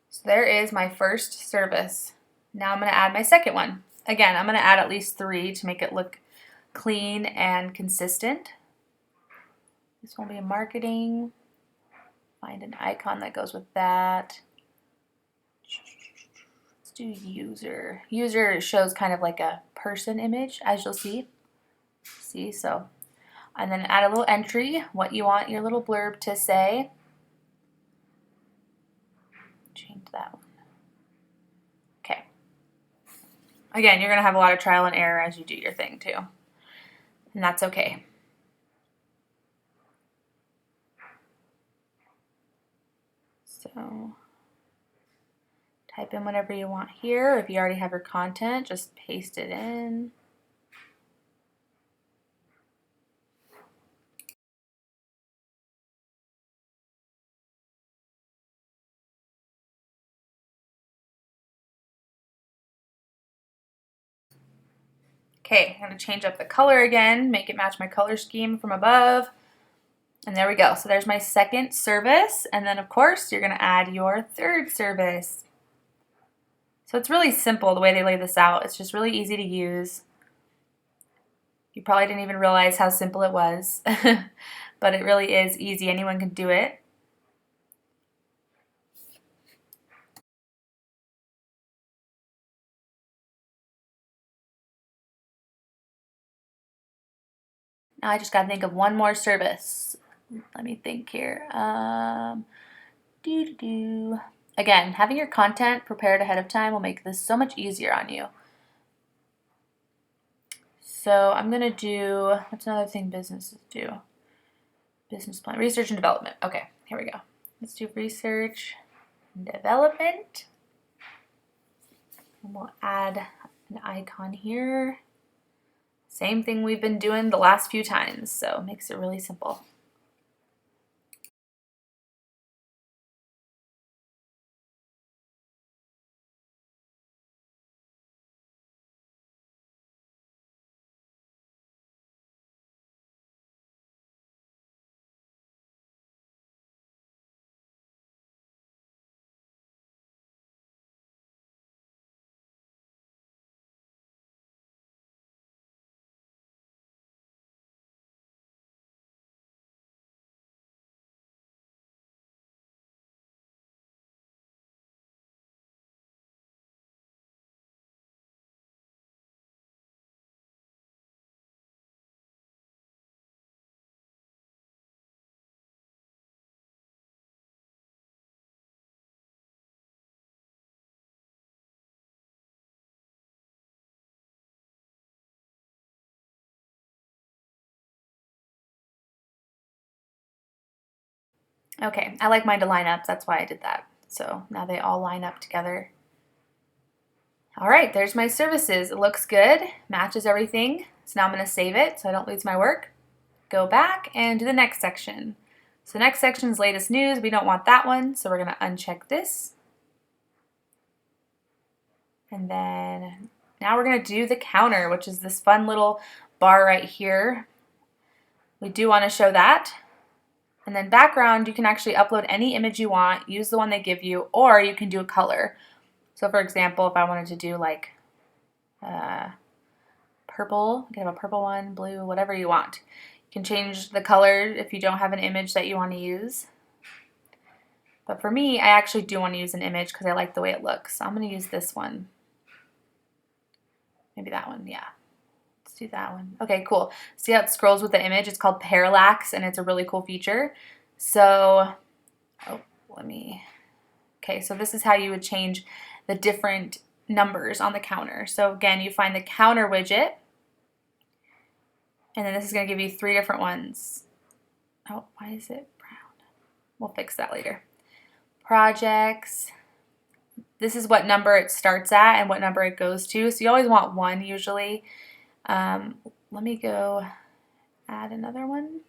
so there is my first service. Now I'm going to add my second one. Again, I'm going to add at least 3 to make it look clean and consistent. This will be marketing. Find an icon that goes with that. Let's do user. User shows kind of like a person image, as you'll see. So, and then add a little entry, what you want your little blurb to say. Change that one. Okay. Again, you're going to have a lot of trial and error as you do your thing too. And that's okay. So type in whatever you want here. If you already have your content, just paste it in. Okay, I'm going to change up the color again, make it match my color scheme from above. And there we go. So there's my second service. And then, of course, you're going to add your third service. So it's really simple the way they lay this out. It's just really easy to use. You probably didn't even realize how simple it was, but it really is easy. Anyone can do it. Now I just got to think of one more service. Let me think here. Again, having your content prepared ahead of time will make this so much easier on you. So I'm going to do, what's another thing businesses do? Business plan, research and development. Okay, here we go. Let's do research and development. And we'll add an icon here. Same thing we've been doing the last few times, so it makes it really simple. Okay, I like mine to line up, that's why I did that. So now they all line up together. All right, there's my services. It looks good, matches everything. So now I'm going to save it so I don't lose my work. Go back and do the next section. So next section is latest news. We don't want that one, so we're going to uncheck this. And then now we're going to do the counter, which is this fun little bar right here. We do want to show that. And then background, you can actually upload any image you want, use the one they give you, or you can do a color. So for example, if I wanted to do like purple, you can have a purple one, blue, whatever you want. You can change the color if you don't have an image that you want to use. But for me, I actually do want to use an image because I like the way it looks. So I'm going to use this one. Maybe that one, yeah. Let's do that one. Okay, cool. See how it scrolls with the image? It's called parallax, and it's a really cool feature. So, okay, so this is how you would change the different numbers on the counter. So again, you find the counter widget, and then this is going to give you 3 different ones. Oh, why is it brown? We'll fix that later. Projects. This is what number it starts at and what number it goes to. So you always want 1 usually. Let me go add another one.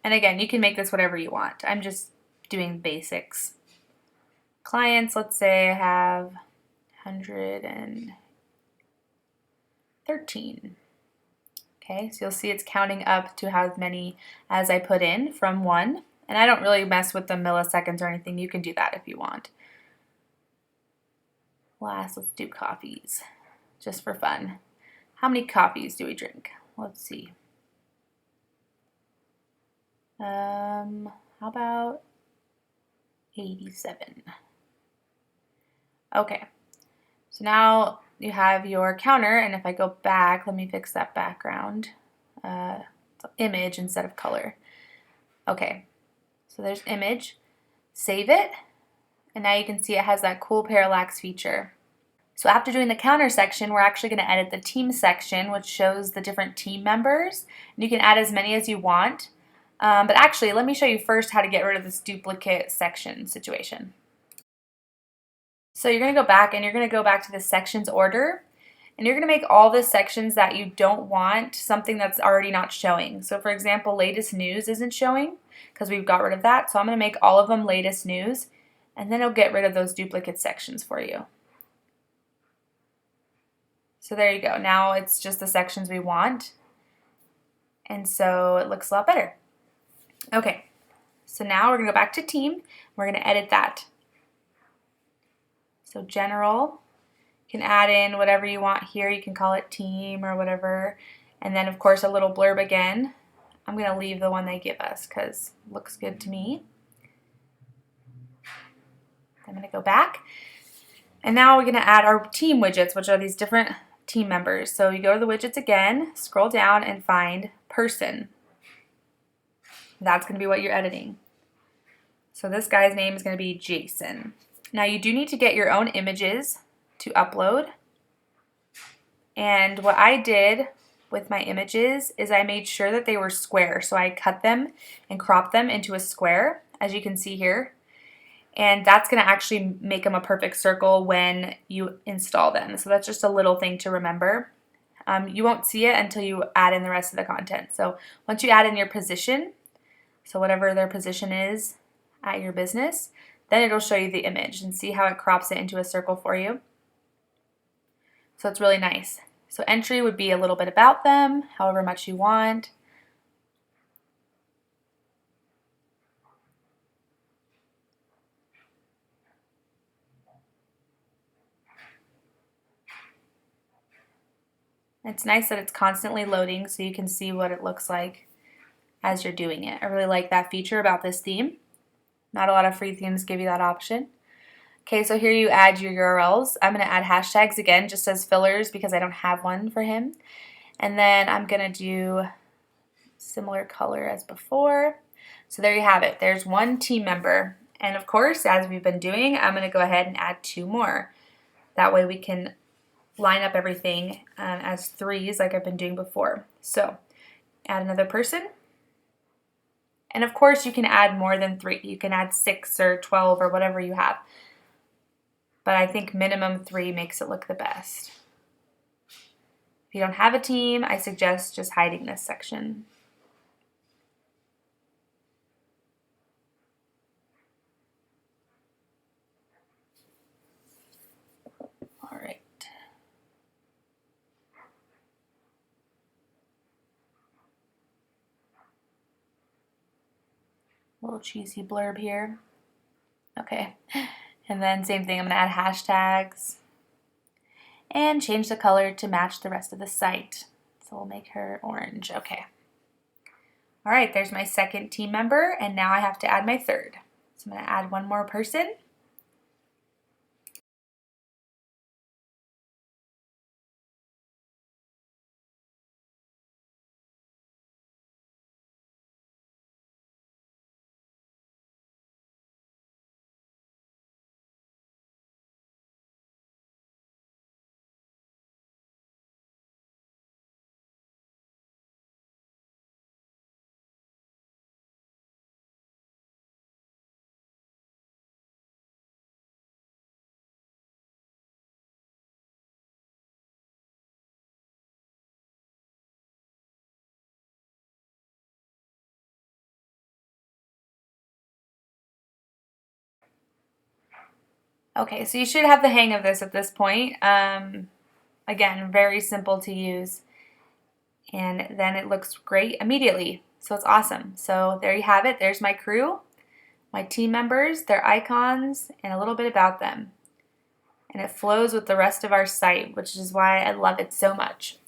And again, you can make this whatever you want. I'm just doing basics. Clients, let's say I have 113. Okay, so you'll see it's counting up to how many as I put in from 1. And I don't really mess with the milliseconds or anything. You can do that if you want. Last, let's do coffees, just for fun. How many coffees do we drink? Let's see. How about 87? Okay, so now you have your counter, and if I go back, let me fix that background. Image instead of color. Okay, so there's image. Save it, and now you can see it has that cool parallax feature. So after doing the counter section, we're actually going to edit the team section, which shows the different team members. And you can add as many as you want. But actually, let me show you first how to get rid of this duplicate section situation. So you're going to go back, and you're going to go back to the sections order. And you're going to make all the sections that you don't want something that's already not showing. So for example, latest news isn't showing because we've got rid of that. So I'm going to make all of them latest news, and then it'll get rid of those duplicate sections for you. So there you go. Now it's just the sections we want. And so it looks a lot better. Okay, so now we're going to go back to team. We're going to edit that. So general, you can add in whatever you want here. You can call it team or whatever. And then of course a little blurb again. I'm going to leave the one they give us because it looks good to me. I'm going to go back. And now we're going to add our team widgets, which are these different team members. So you go to the widgets again, scroll down and find person. That's going to be what you're editing. So this guy's name is going to be Jason. Now you do need to get your own images to upload. And what I did with my images is I made sure that they were square. So I cut them and cropped them into a square, as you can see here. And that's going to actually make them a perfect circle when you install them. So that's just a little thing to remember. You won't see it until you add in the rest of the content. So once you add in your position, so whatever their position is at your business, then it'll show you the image and see how it crops it into a circle for you. So it's really nice. So entry would be a little bit about them, however much you want. It's nice that it's constantly loading so you can see what it looks like as you're doing it. I really like that feature about this theme. Not a lot of free themes give you that option. Okay, so here you add your URLs. I'm going to add hashtags again just as fillers because I don't have one for him. And then I'm going to do similar color as before. So there you have it. There's one team member. And of course, as we've been doing, I'm going to go ahead and add 2 more. That way we can line up everything as 3s like I've been doing before. So add another person. And of course you can add more than 3. You can add 6 or 12 or whatever you have. But I think minimum 3 makes it look the best. If you don't have a team, I suggest just hiding this section. All right. Little cheesy blurb here. Okay. And then same thing, I'm going to add hashtags and change the color to match the rest of the site. So we'll make her orange. Okay. All right, there's my second team member, and now I have to add my third. So I'm going to add one more person. Okay, so you should have the hang of this at this point. Again, very simple to use. And then it looks great immediately. So it's awesome. So there you have it. There's my crew, my team members, their icons, and a little bit about them. And it flows with the rest of our site, which is why I love it so much.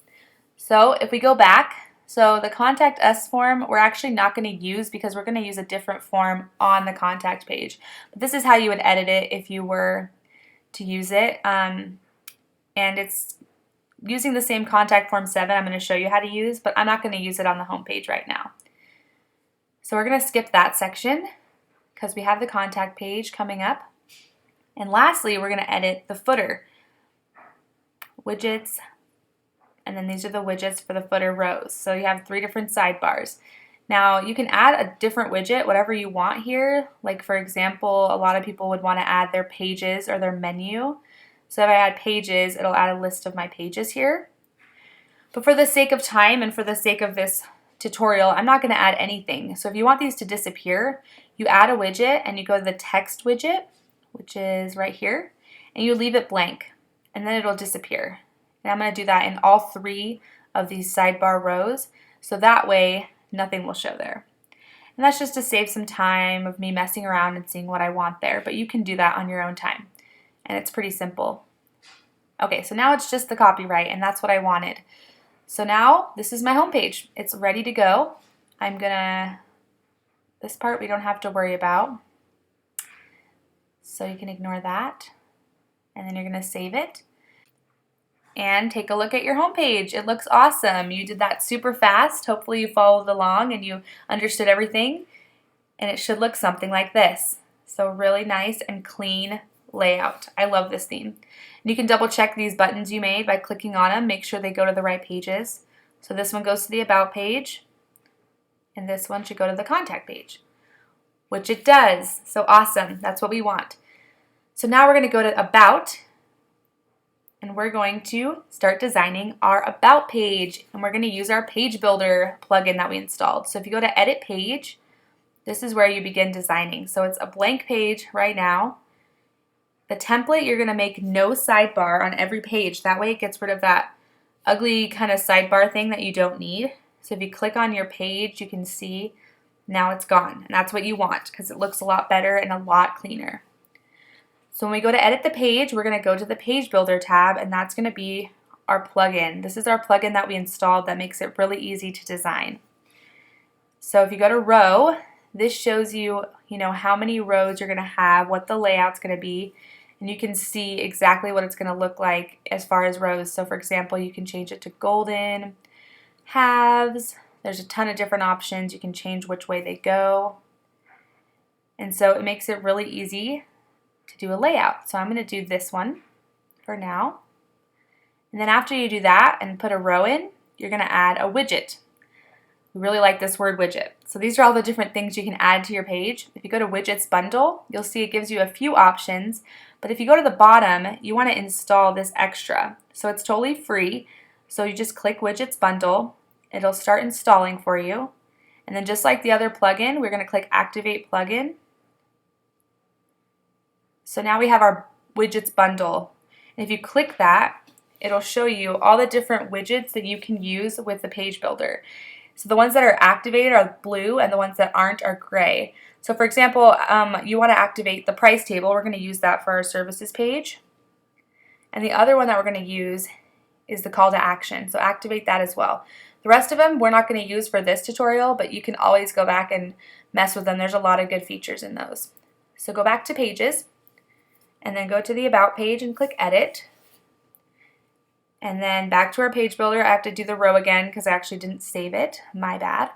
So if we go back, so the contact us form we're actually not going to use because we're going to use a different form on the contact page. But this is how you would edit it if you were to use it. And it's using the same contact form 7 I'm going to show you how to use, but I'm not going to use it on the home page right now. So we're going to skip that section because we have the contact page coming up. And lastly, we're going to edit the footer. Widgets, and then these are the widgets for the footer rows. So you have 3 different sidebars. Now you can add a different widget, whatever you want here. Like for example, a lot of people would want to add their pages or their menu. So if I add pages, it'll add a list of my pages here. But for the sake of time and for the sake of this tutorial, I'm not going to add anything. So if you want these to disappear, you add a widget and you go to the text widget, which is right here, and you leave it blank, and then it'll disappear. And I'm going to do that in all 3 of these sidebar rows, so that way nothing will show there. And that's just to save some time of me messing around and seeing what I want there, but you can do that on your own time. And it's pretty simple. Okay, so now it's just the copyright, and that's what I wanted. So now this is my home page. It's ready to go. This part we don't have to worry about. So you can ignore that. And then you're going to save it. And take a look at your home page. It looks awesome. You did that super fast. Hopefully you followed along and you understood everything. And it should look something like this. So really nice and clean layout. I love this theme. And you can double check these buttons you made by clicking on them. Make sure they go to the right pages. So this one goes to the About page. And this one should go to the Contact page. Which it does. So awesome. That's what we want. So now we're going to go to About. And we're going to start designing our About page. And we're going to use our Page Builder plugin that we installed. So if you go to Edit Page, this is where you begin designing. So it's a blank page right now. The template, you're going to make no sidebar on every page. That way it gets rid of that ugly kind of sidebar thing that you don't need. So if you click on your page, you can see now it's gone. And that's what you want because it looks a lot better and a lot cleaner. So when we go to edit the page, we're going to go to the Page Builder tab, and that's going to be our plugin. This is our plugin that we installed that makes it really easy to design. So if you go to row, this shows you, how many rows you're going to have, what the layout's going to be, and you can see exactly what it's going to look like as far as rows. So for example, you can change it to golden, halves. There's a ton of different options. You can change which way they go. And so it makes it really easy to do a layout. So I'm going to do this one for now. And then after you do that and put a row in, you're going to add a widget. We really like this word widget. So these are all the different things you can add to your page. If you go to Widgets Bundle, you'll see it gives you a few options, but if you go to the bottom, you want to install this extra. So it's totally free. So you just click Widgets Bundle. It'll start installing for you. And then just like the other plugin, we're going to click Activate Plugin. So now we have our Widgets Bundle. And if you click that, it'll show you all the different widgets that you can use with the page builder. So the ones that are activated are blue and the ones that aren't are gray. So for example, you want to activate the price table. We're going to use that for our services page. And the other one that we're going to use is the call to action. So activate that as well. The rest of them we're not going to use for this tutorial, but you can always go back and mess with them. There's a lot of good features in those. So go back to Pages and then go to the About page and click Edit. And then back to our page builder. I have to do the row again because I actually didn't save it. My bad.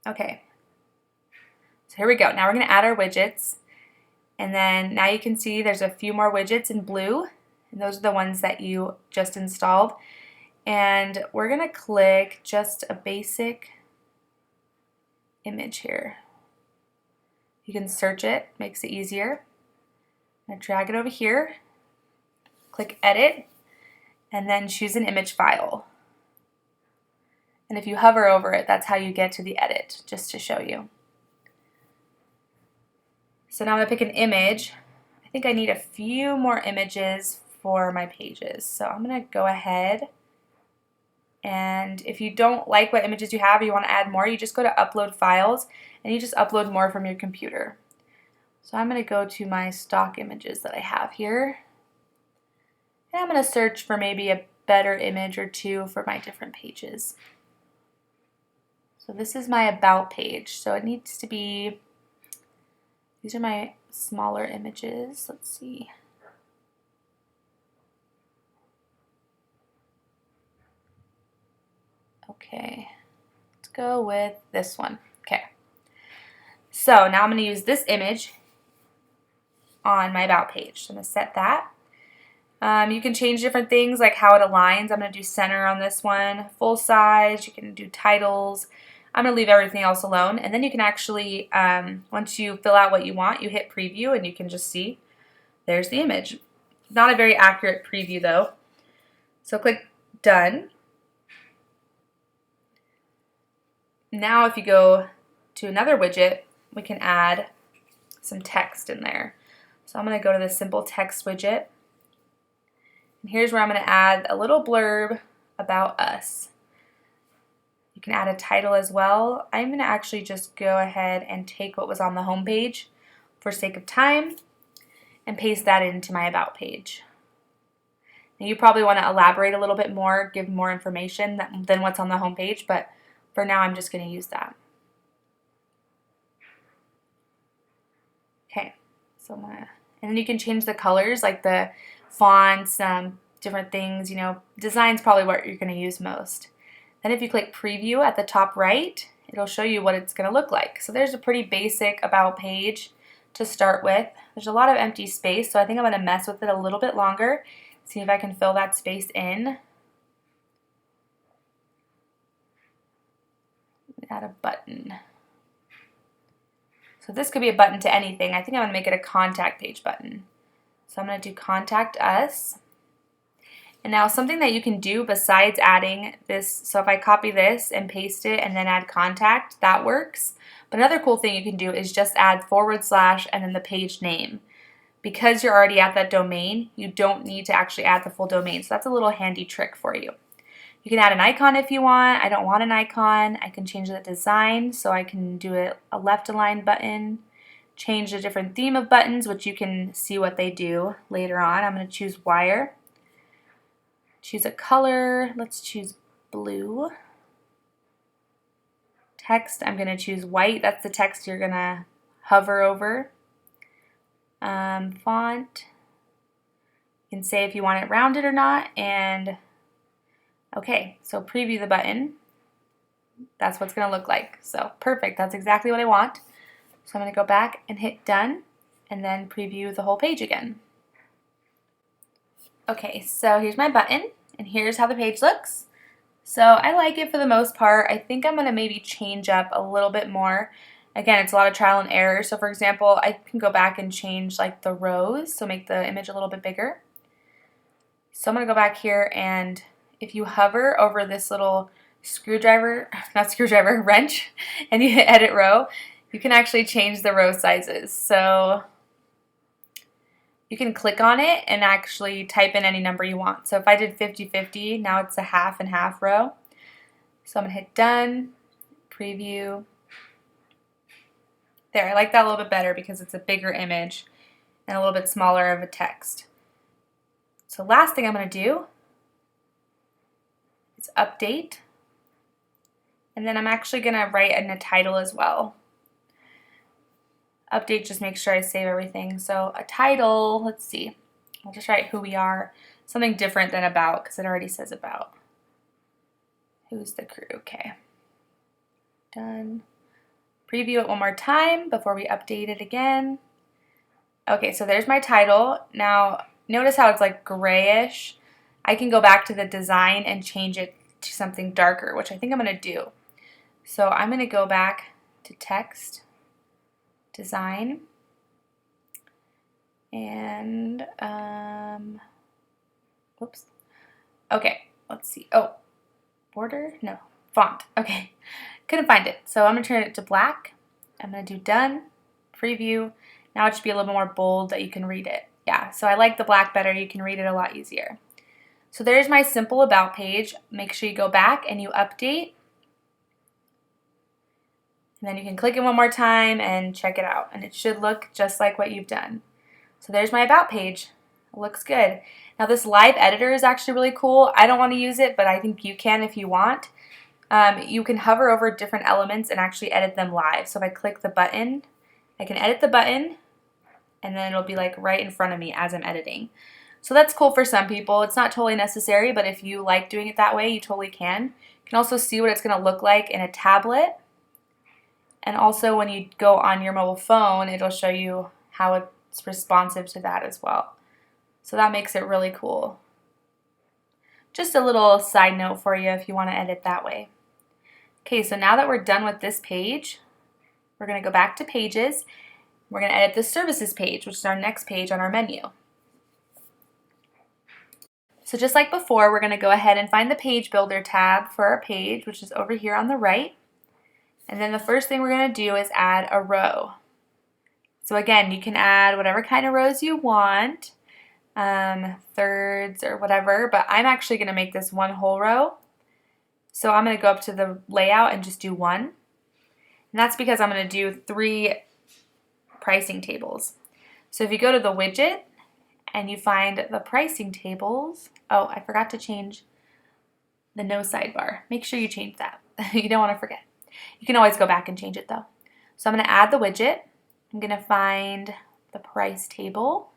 Okay. So here we go. Now we're going to add our widgets. And then now you can see there's a few more widgets in blue. And those are the ones that you just installed. And we're going to click just a basic image here. You can search it, makes it easier. I'm going to drag it over here. Click Edit, and then choose an image file. And if you hover over it, that's how you get to the edit, just to show you. So now I'm going to pick an image. I think I need a few more images for my pages. So I'm going to go ahead, and if you don't like what images you have or you want to add more, you just go to Upload Files, and you just upload more from your computer. So I'm going to go to my stock images that I have here. And I'm going to search for maybe a better image or two for my different pages. So this is my About page. So it needs to be, these are my smaller images. Let's see. Okay, let's go with this one. Okay. So now I'm going to use this image on my About page. So I'm going to set that. You can change different things like how it aligns. I'm going to do center on this one, full size. You can do titles. I'm going to leave everything else alone. And then you can actually, once you fill out what you want, you hit preview and you can just see there's the image. Not a very accurate preview though. So click done. Now if you go to another widget, we can add some text in there. So I'm going to go to the simple text widget. And here's where I'm going to add a little blurb about us. You can add a title as well. I'm going to actually just go ahead and take what was on the home page for sake of time and paste that into my About page. Now you probably want to elaborate a little bit more, give more information than what's on the home page, but for now I'm just going to use that. Okay, so and then you can change the colors, like the fonts, different things, design's probably what you're going to use most. Then if you click preview at the top right, it'll show you what it's going to look like. So there's a pretty basic About page to start with. There's a lot of empty space, so I think I'm going to mess with it a little bit longer, see if I can fill that space in. Add a button. So this could be a button to anything. I think I'm going to make it a contact page button. So I'm going to do contact us. And now something that you can do besides adding this, so if I copy this and paste it and then add contact, that works. But another cool thing you can do is just add / and then the page name. Because you're already at that domain, you don't need to actually add the full domain. So that's a little handy trick for you. You can add an icon if you want. I don't want an icon. I can change the design, so I can do a left align button, change the different theme of buttons, which you can see what they do later on. I'm going to choose wire. Choose a color. Let's choose blue. Text, I'm going to choose white. That's the text you're going to hover over. Font, you can say if you want it rounded or not, and okay, so preview the button. That's what's going to look like. So perfect, that's exactly what I want. So I'm going to go back and hit done and then preview the whole page again. Okay, so here's my button and here's how the page looks. So I like it for the most part. I think I'm going to maybe change up a little bit more. Again, it's a lot of trial and error. So for example, I can go back and change like the rows, so make the image a little bit bigger. So I'm going to go back here, and if you hover over this little wrench, and you hit edit row, you can actually change the row sizes. So you can click on it and actually type in any number you want. So if I did 50-50, now it's a half and half row. So I'm going to hit done, preview. There, I like that a little bit better because it's a bigger image and a little bit smaller of a text. So last thing I'm going to do is update. And then I'm actually going to write in a title as well. Update just makes sure I save everything. So a title, let's see. I'll just write who we are. Something different than about, because it already says about. Who's the crew? Okay. Done. Preview it one more time before we update it again. Okay, so there's my title. Now, notice how it's like grayish. I can go back to the design and change it to something darker, which I think I'm going to do. So I'm going to go back to text, design, and, whoops. Okay, let's see. Oh, border? No, font. Okay, couldn't find it. So I'm going to turn it to black. I'm going to do done, preview. Now it should be a little bit more bold that you can read it. Yeah, so I like the black better. You can read it a lot easier. So there's my simple about page. Make sure you go back and you update. And then you can click it one more time and check it out. And it should look just like what you've done. So there's my about page. It looks good. Now this live editor is actually really cool. I don't want to use it, but I think you can if you want. You can hover over different elements and actually edit them live. So if I click the button, I can edit the button, and then it'll be like right in front of me as I'm editing. So that's cool for some people. It's not totally necessary, but if you like doing it that way, you totally can. You can also see what it's going to look like in a tablet. And also when you go on your mobile phone, it'll show you how it's responsive to that as well. So that makes it really cool. Just a little side note for you if you want to edit that way. Okay, so now that we're done with this page, we're going to go back to pages. We're going to edit the services page, which is our next page on our menu. So just like before, we're going to go ahead and find the page builder tab for our page, which is over here on the right. And then the first thing we're going to do is add a row. So again, you can add whatever kind of rows you want, thirds or whatever, but I'm actually going to make this one whole row. So I'm going to go up to the layout and just do one. And that's because I'm going to do 3 pricing tables. So if you go to the widget and you find the pricing tables, oh, I forgot to change the no sidebar. Make sure you change that. You don't want to forget. You can always go back and change it though. So I'm going to add the widget. I'm going to find the price table,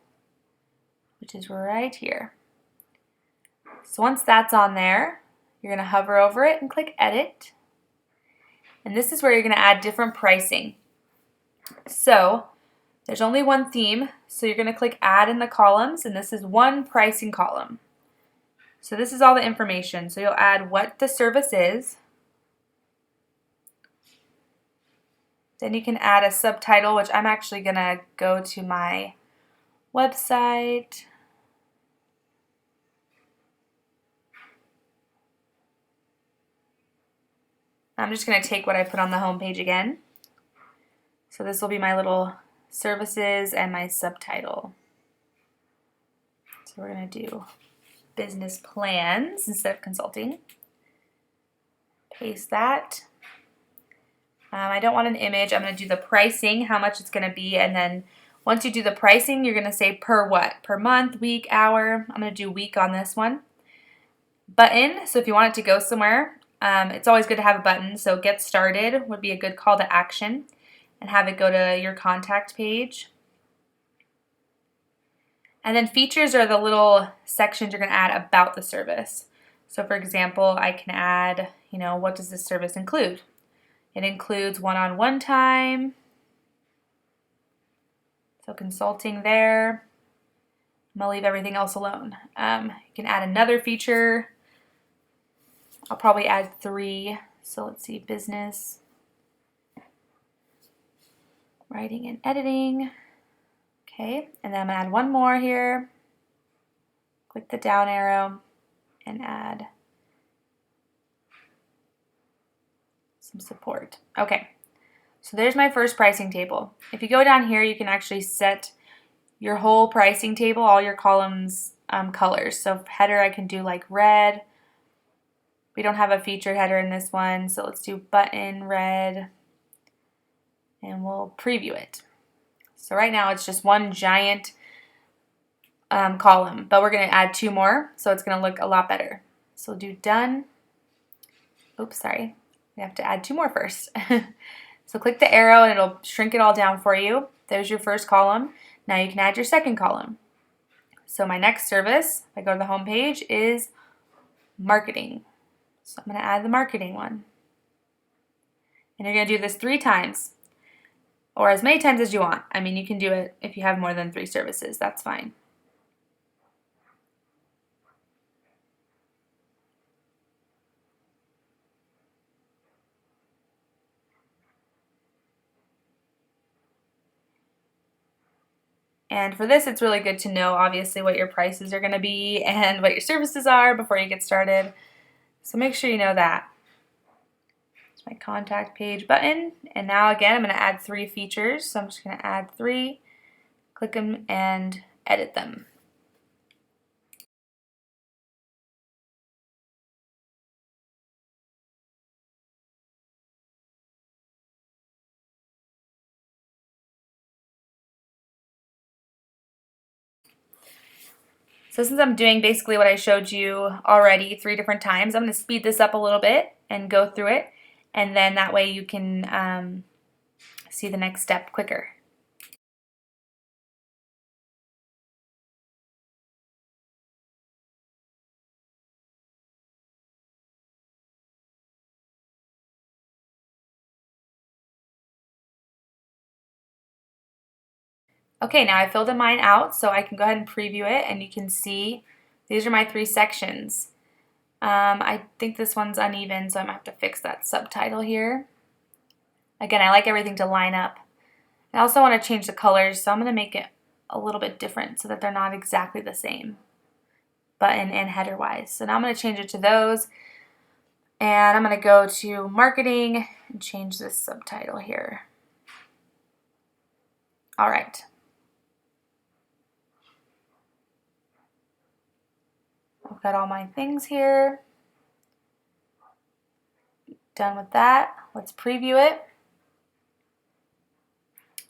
which is right here. So once that's on there, you're going to hover over it and click edit. And this is where you're going to add different pricing. So there's only one theme, so you're going to click add in the columns, and this is one pricing column. So this is all the information. So you'll add what the service is. Then you can add a subtitle, which I'm actually going to go to my website. I'm just going to take what I put on the home page again. So this will be my little services and my subtitle. So we're going to do business plans instead of consulting. Paste that. I don't want an image. I'm going to do the pricing, how much it's going to be, and then once you do the pricing, you're going to say per what? Per month, week, hour. I'm going to do week on this one. Button, so if you want it to go somewhere, it's always good to have a button, so get started would be a good call to action, and have it go to your contact page. And then features are the little sections you're going to add about the service. So for example, I can add, what does this service include? It includes one-on-one time, so consulting there. I'm going to leave everything else alone. You can add another feature. I'll probably add 3. So let's see, business, writing and editing. Okay, and then I'm gonna add 1 more here. Click the down arrow and add some support. Okay, so there's my first pricing table. If you go down here, you can actually set your whole pricing table, all your columns colors. So header, I can do like red. We don't have a featured header in this one, so let's do button red, and we'll preview it. So right now it's just one giant column, but we're going to add 2 more, so it's going to look a lot better. So we'll do done. Oops, sorry. We have to add 2 more first. So click the arrow and it'll shrink it all down for you. There's your first column. Now you can add your second column. So my next service, if I go to the home page, is marketing. So I'm going to add the marketing one. And you're going to do this 3 times, or as many times as you want. I mean, you can do it if you have more than 3 services, that's fine. And for this, it's really good to know, obviously, what your prices are going to be and what your services are before you get started. So make sure you know that. It's my contact page button. And now, again, I'm going to add 3 features. So I'm just going to add 3, click them, and edit them. So since I'm doing basically what I showed you already 3 different times, I'm going to speed this up a little bit and go through it, and then that way you can see the next step quicker. Okay, now I filled mine out, so I can go ahead and preview it, and you can see these are my 3 sections. I think this one's uneven, so I'm going to have to fix that subtitle here. Again, I like everything to line up. I also want to change the colors, so I'm going to make it a little bit different so that they're not exactly the same, button and header wise. So now I'm going to change it to those, and I'm going to go to marketing and change this subtitle here. All right. I've got all my things here. Done with that. Let's preview it.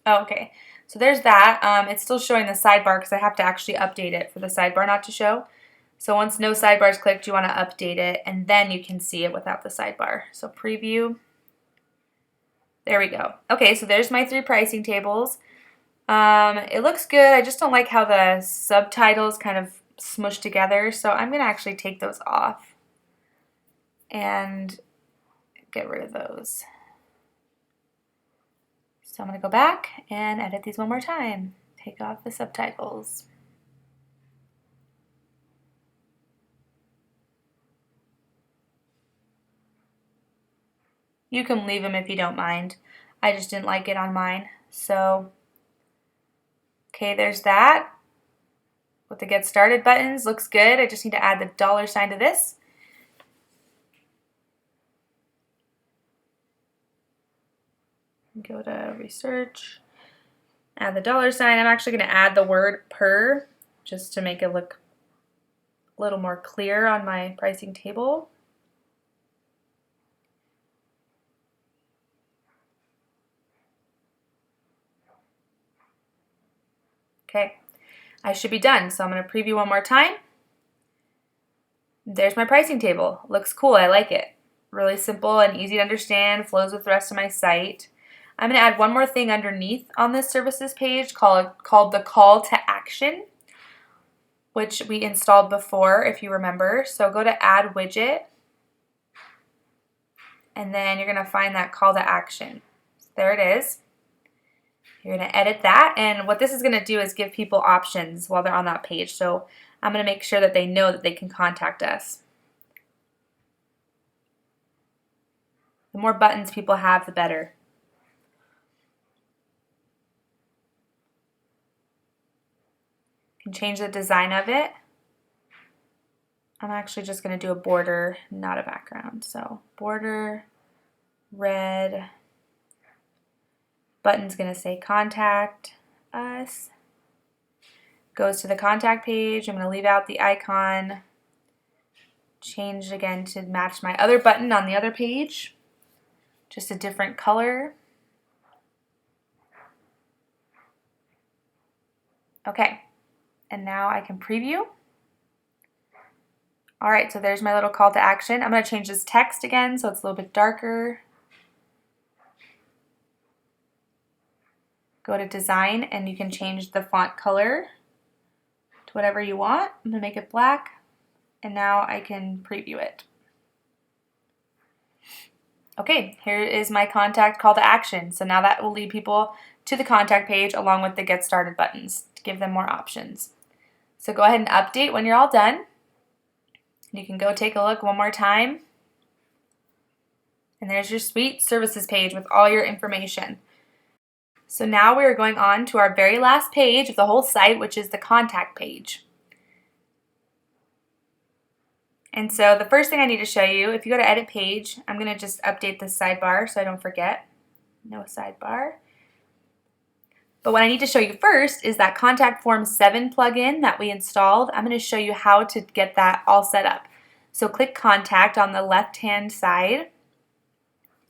Oh, okay, so there's that. It's still showing the sidebar because I have to actually update it for the sidebar not to show. So once no sidebar is clicked, you want to update it, and then you can see it without the sidebar. So preview. There we go. Okay, so there's my 3 pricing tables. It looks good. I just don't like how the subtitles kind of smushed together, so I'm going to actually take those off and get rid of those. So I'm going to go back and edit these one more time. Take off the subtitles. You can leave them if you don't mind. I just didn't like it on mine. So, okay, there's that. With the Get Started buttons, looks good. I just need to add the $sign to this. Go to research, add the $sign. I'm actually going to add the word per just to make it look a little more clear on my pricing table. Okay, I should be done. So I'm going to preview one more time. There's my pricing table. Looks cool. I like it. Really simple and easy to understand. Flows with the rest of my site. I'm going to add one more thing underneath on this services page called the call to action, which we installed before if you remember. So go to add widget, and then you're going to find that call to action. There it is. You're going to edit that, and what this is going to do is give people options while they're on that page. So I'm going to make sure that they know that they can contact us. The more buttons people have, the better. You can change the design of it. I'm actually just going to do a border, not a background. So border, red, button's going to say contact us. Goes to the contact page. I'm going to leave out the icon. Change it again to match my other button on the other page. Just a different color. Okay, and now I can preview. All right, so there's my little call to action. I'm going to change this text again so it's a little bit darker. Go to design and you can change the font color to whatever you want. I'm going to make it black, and now I can preview it. Okay, here is my contact call to action. So now that will lead people to the contact page along with the get started buttons to give them more options. So go ahead and update when you're all done. You can go take a look one more time. And there's your Suite Services page with all your information. So now we are going on to our very last page of the whole site, which is the contact page. And so the first thing I need to show you, if you go to edit page, I'm going to just update this sidebar so I don't forget. No sidebar. But what I need to show you first is that Contact Form 7 plugin that we installed. I'm going to show you how to get that all set up. So click Contact on the left-hand side,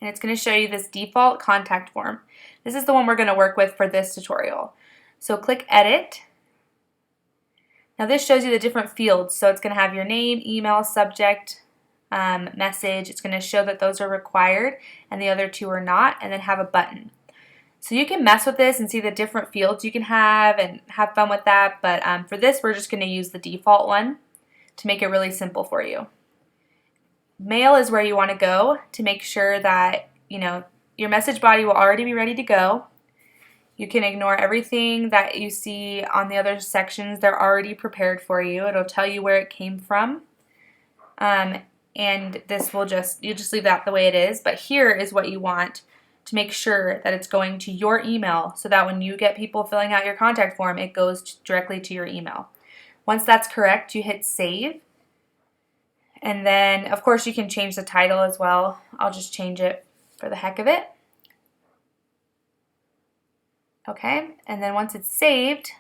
and it's going to show you this default contact form. This is the one we're going to work with for this tutorial. So click Edit. Now this shows you the different fields. So it's going to have your name, email, subject, message. It's going to show that those are required and the other two are not, and then have a button. So you can mess with this and see the different fields you can have and have fun with that, but for this we're just going to use the default one to make it really simple for you. Mail is where you want to go to make sure that your message body will already be ready to go. You can ignore everything that you see on the other sections. They're already prepared for you. It'll tell you where it came from. And this will you just leave that the way it is. But here is what you want to make sure that it's going to your email so that when you get people filling out your contact form, it goes directly to your email. Once that's correct, you hit save. And then, of course, you can change the title as well. I'll just change it for the heck of it. Okay, and then once it's saved,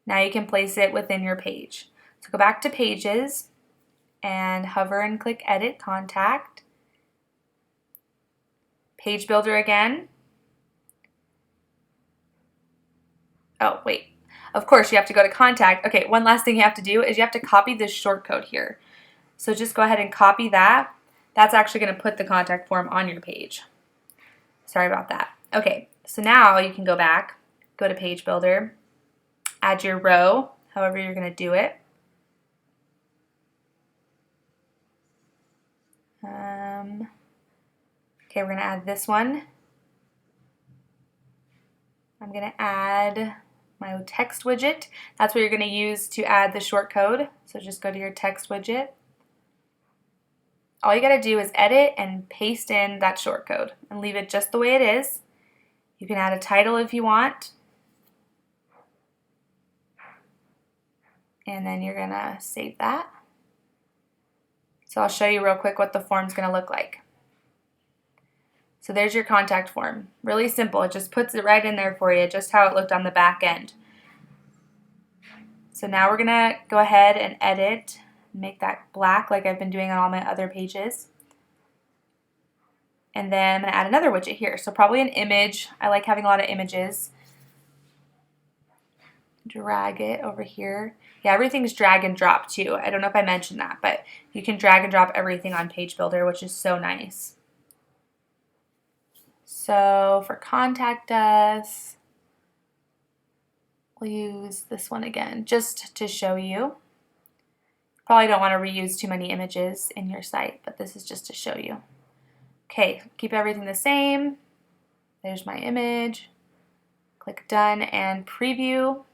now you can place it within your page. So go back to Pages and hover and click Edit Contact. Page Builder again. Oh, wait. Of course, you have to go to Contact. Okay, one last thing you have to do is you have to copy this shortcode here. So just go ahead and copy that. That's actually going to put the contact form on your page. Sorry about that. Okay, so now you can go back, go to Page Builder, add your row, however you're going to do it. Okay, we're going to add this one. I'm going to add my text widget. That's what you're going to use to add the shortcode. So just go to your text widget. All you got to do is edit and paste in that shortcode and leave it just the way it is. You can add a title if you want. And then you're going to save that. So I'll show you real quick what the form's going to look like. So there's your contact form. Really simple. It just puts it right in there for you, just how it looked on the back end. So now we're going to go ahead and edit, make that black like I've been doing on all my other pages. And then I'm going to add another widget here. So probably an image. I like having a lot of images. Drag it over here. Yeah, everything's drag and drop too. I don't know if I mentioned that, but you can drag and drop everything on Page Builder, which is so nice. So for Contact Us, we'll use this one again just to show you. Probably don't want to reuse too many images in your site, but this is just to show you. Okay, keep everything the same. There's my image. Click Done and Preview.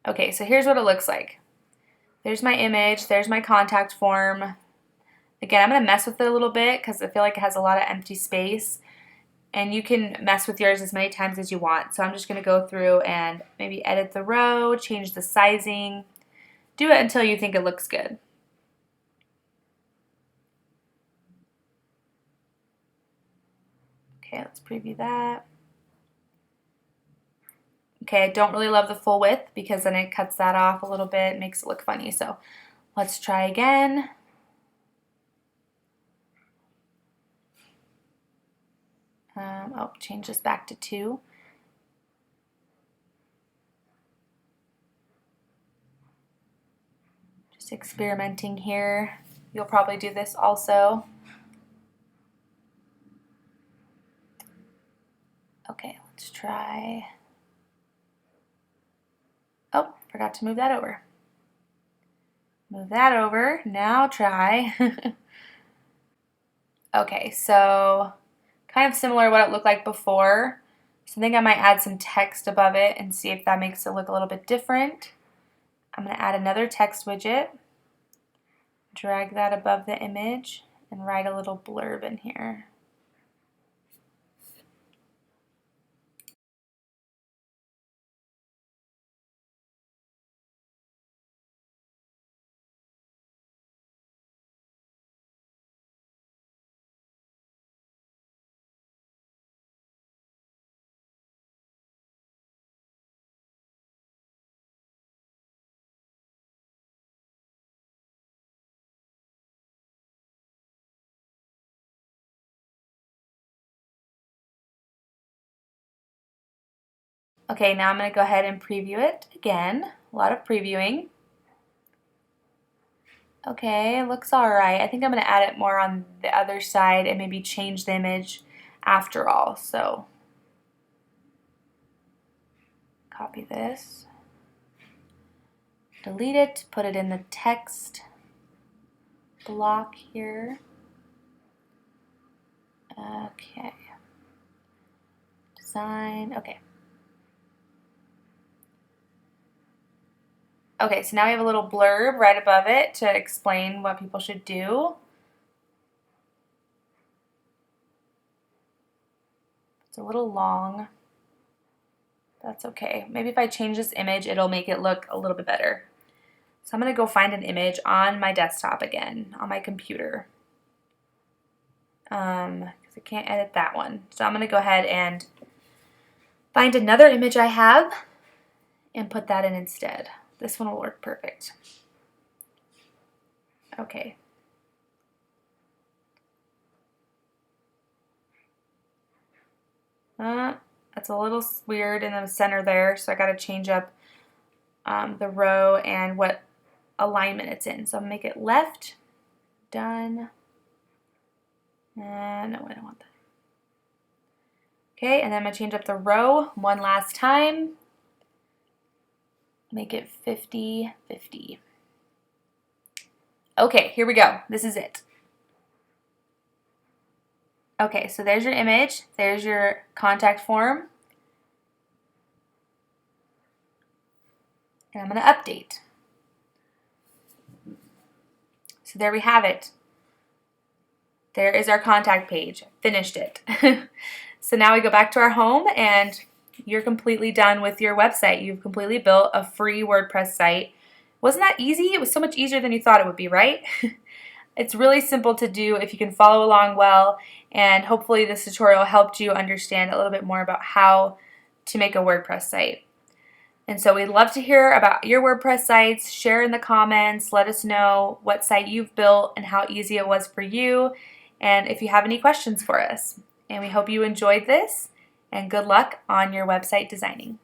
Okay, so here's what it looks like. There's my image, there's my contact form, Again, I'm going to mess with it a little bit because I feel like it has a lot of empty space. And you can mess with yours as many times as you want. So I'm just going to go through and maybe edit the row, change the sizing. Do it until you think it looks good. Okay, let's preview that. Okay, I don't really love the full width because then it cuts that off a little bit, makes it look funny. So let's try again. Change this back to 2. Just experimenting here. You'll probably do this also. Okay, let's try. Oh, forgot to move that over. Move that over. Now try. Okay, so kind of similar to what it looked like before. So I think I might add some text above it and see if that makes it look a little bit different. I'm going to add another text widget, drag that above the image, and write a little blurb in here. Okay, now I'm going to go ahead and preview it again. A lot of previewing. Okay, it looks alright. I think I'm going to add it more on the other side and maybe change the image after all. So, copy this, delete it, put it in the text block here. Okay. Design, okay. Okay, so now we have a little blurb right above it to explain what people should do. It's a little long. That's okay. Maybe if I change this image, it'll make it look a little bit better. So I'm going to go find an image on my desktop again, on my computer. Because I can't edit that one. So I'm going to go ahead and find another image I have and put that in instead. This one will work perfect. Okay. That's a little weird in the center there, so I got to change up the row and what alignment it's in. So I'm going to make it left. Done. No, I don't want that. Okay, and then I'm going to change up the row one last time. Make it 50-50. Okay, here we go. This is it. Okay, so there's your image. There's your contact form. And I'm going to update. So there we have it. There is our contact page. Finished it. So now we go back to our home and you're completely done with your website. You've completely built a free WordPress site. Wasn't that easy? It was so much easier than you thought it would be, right? It's really simple to do if you can follow along well, and hopefully this tutorial helped you understand a little bit more about how to make a WordPress site. And so we'd love to hear about your WordPress sites. Share in the comments. Let us know what site you've built and how easy it was for you, and if you have any questions for us. And we hope you enjoyed this, and good luck on your website designing.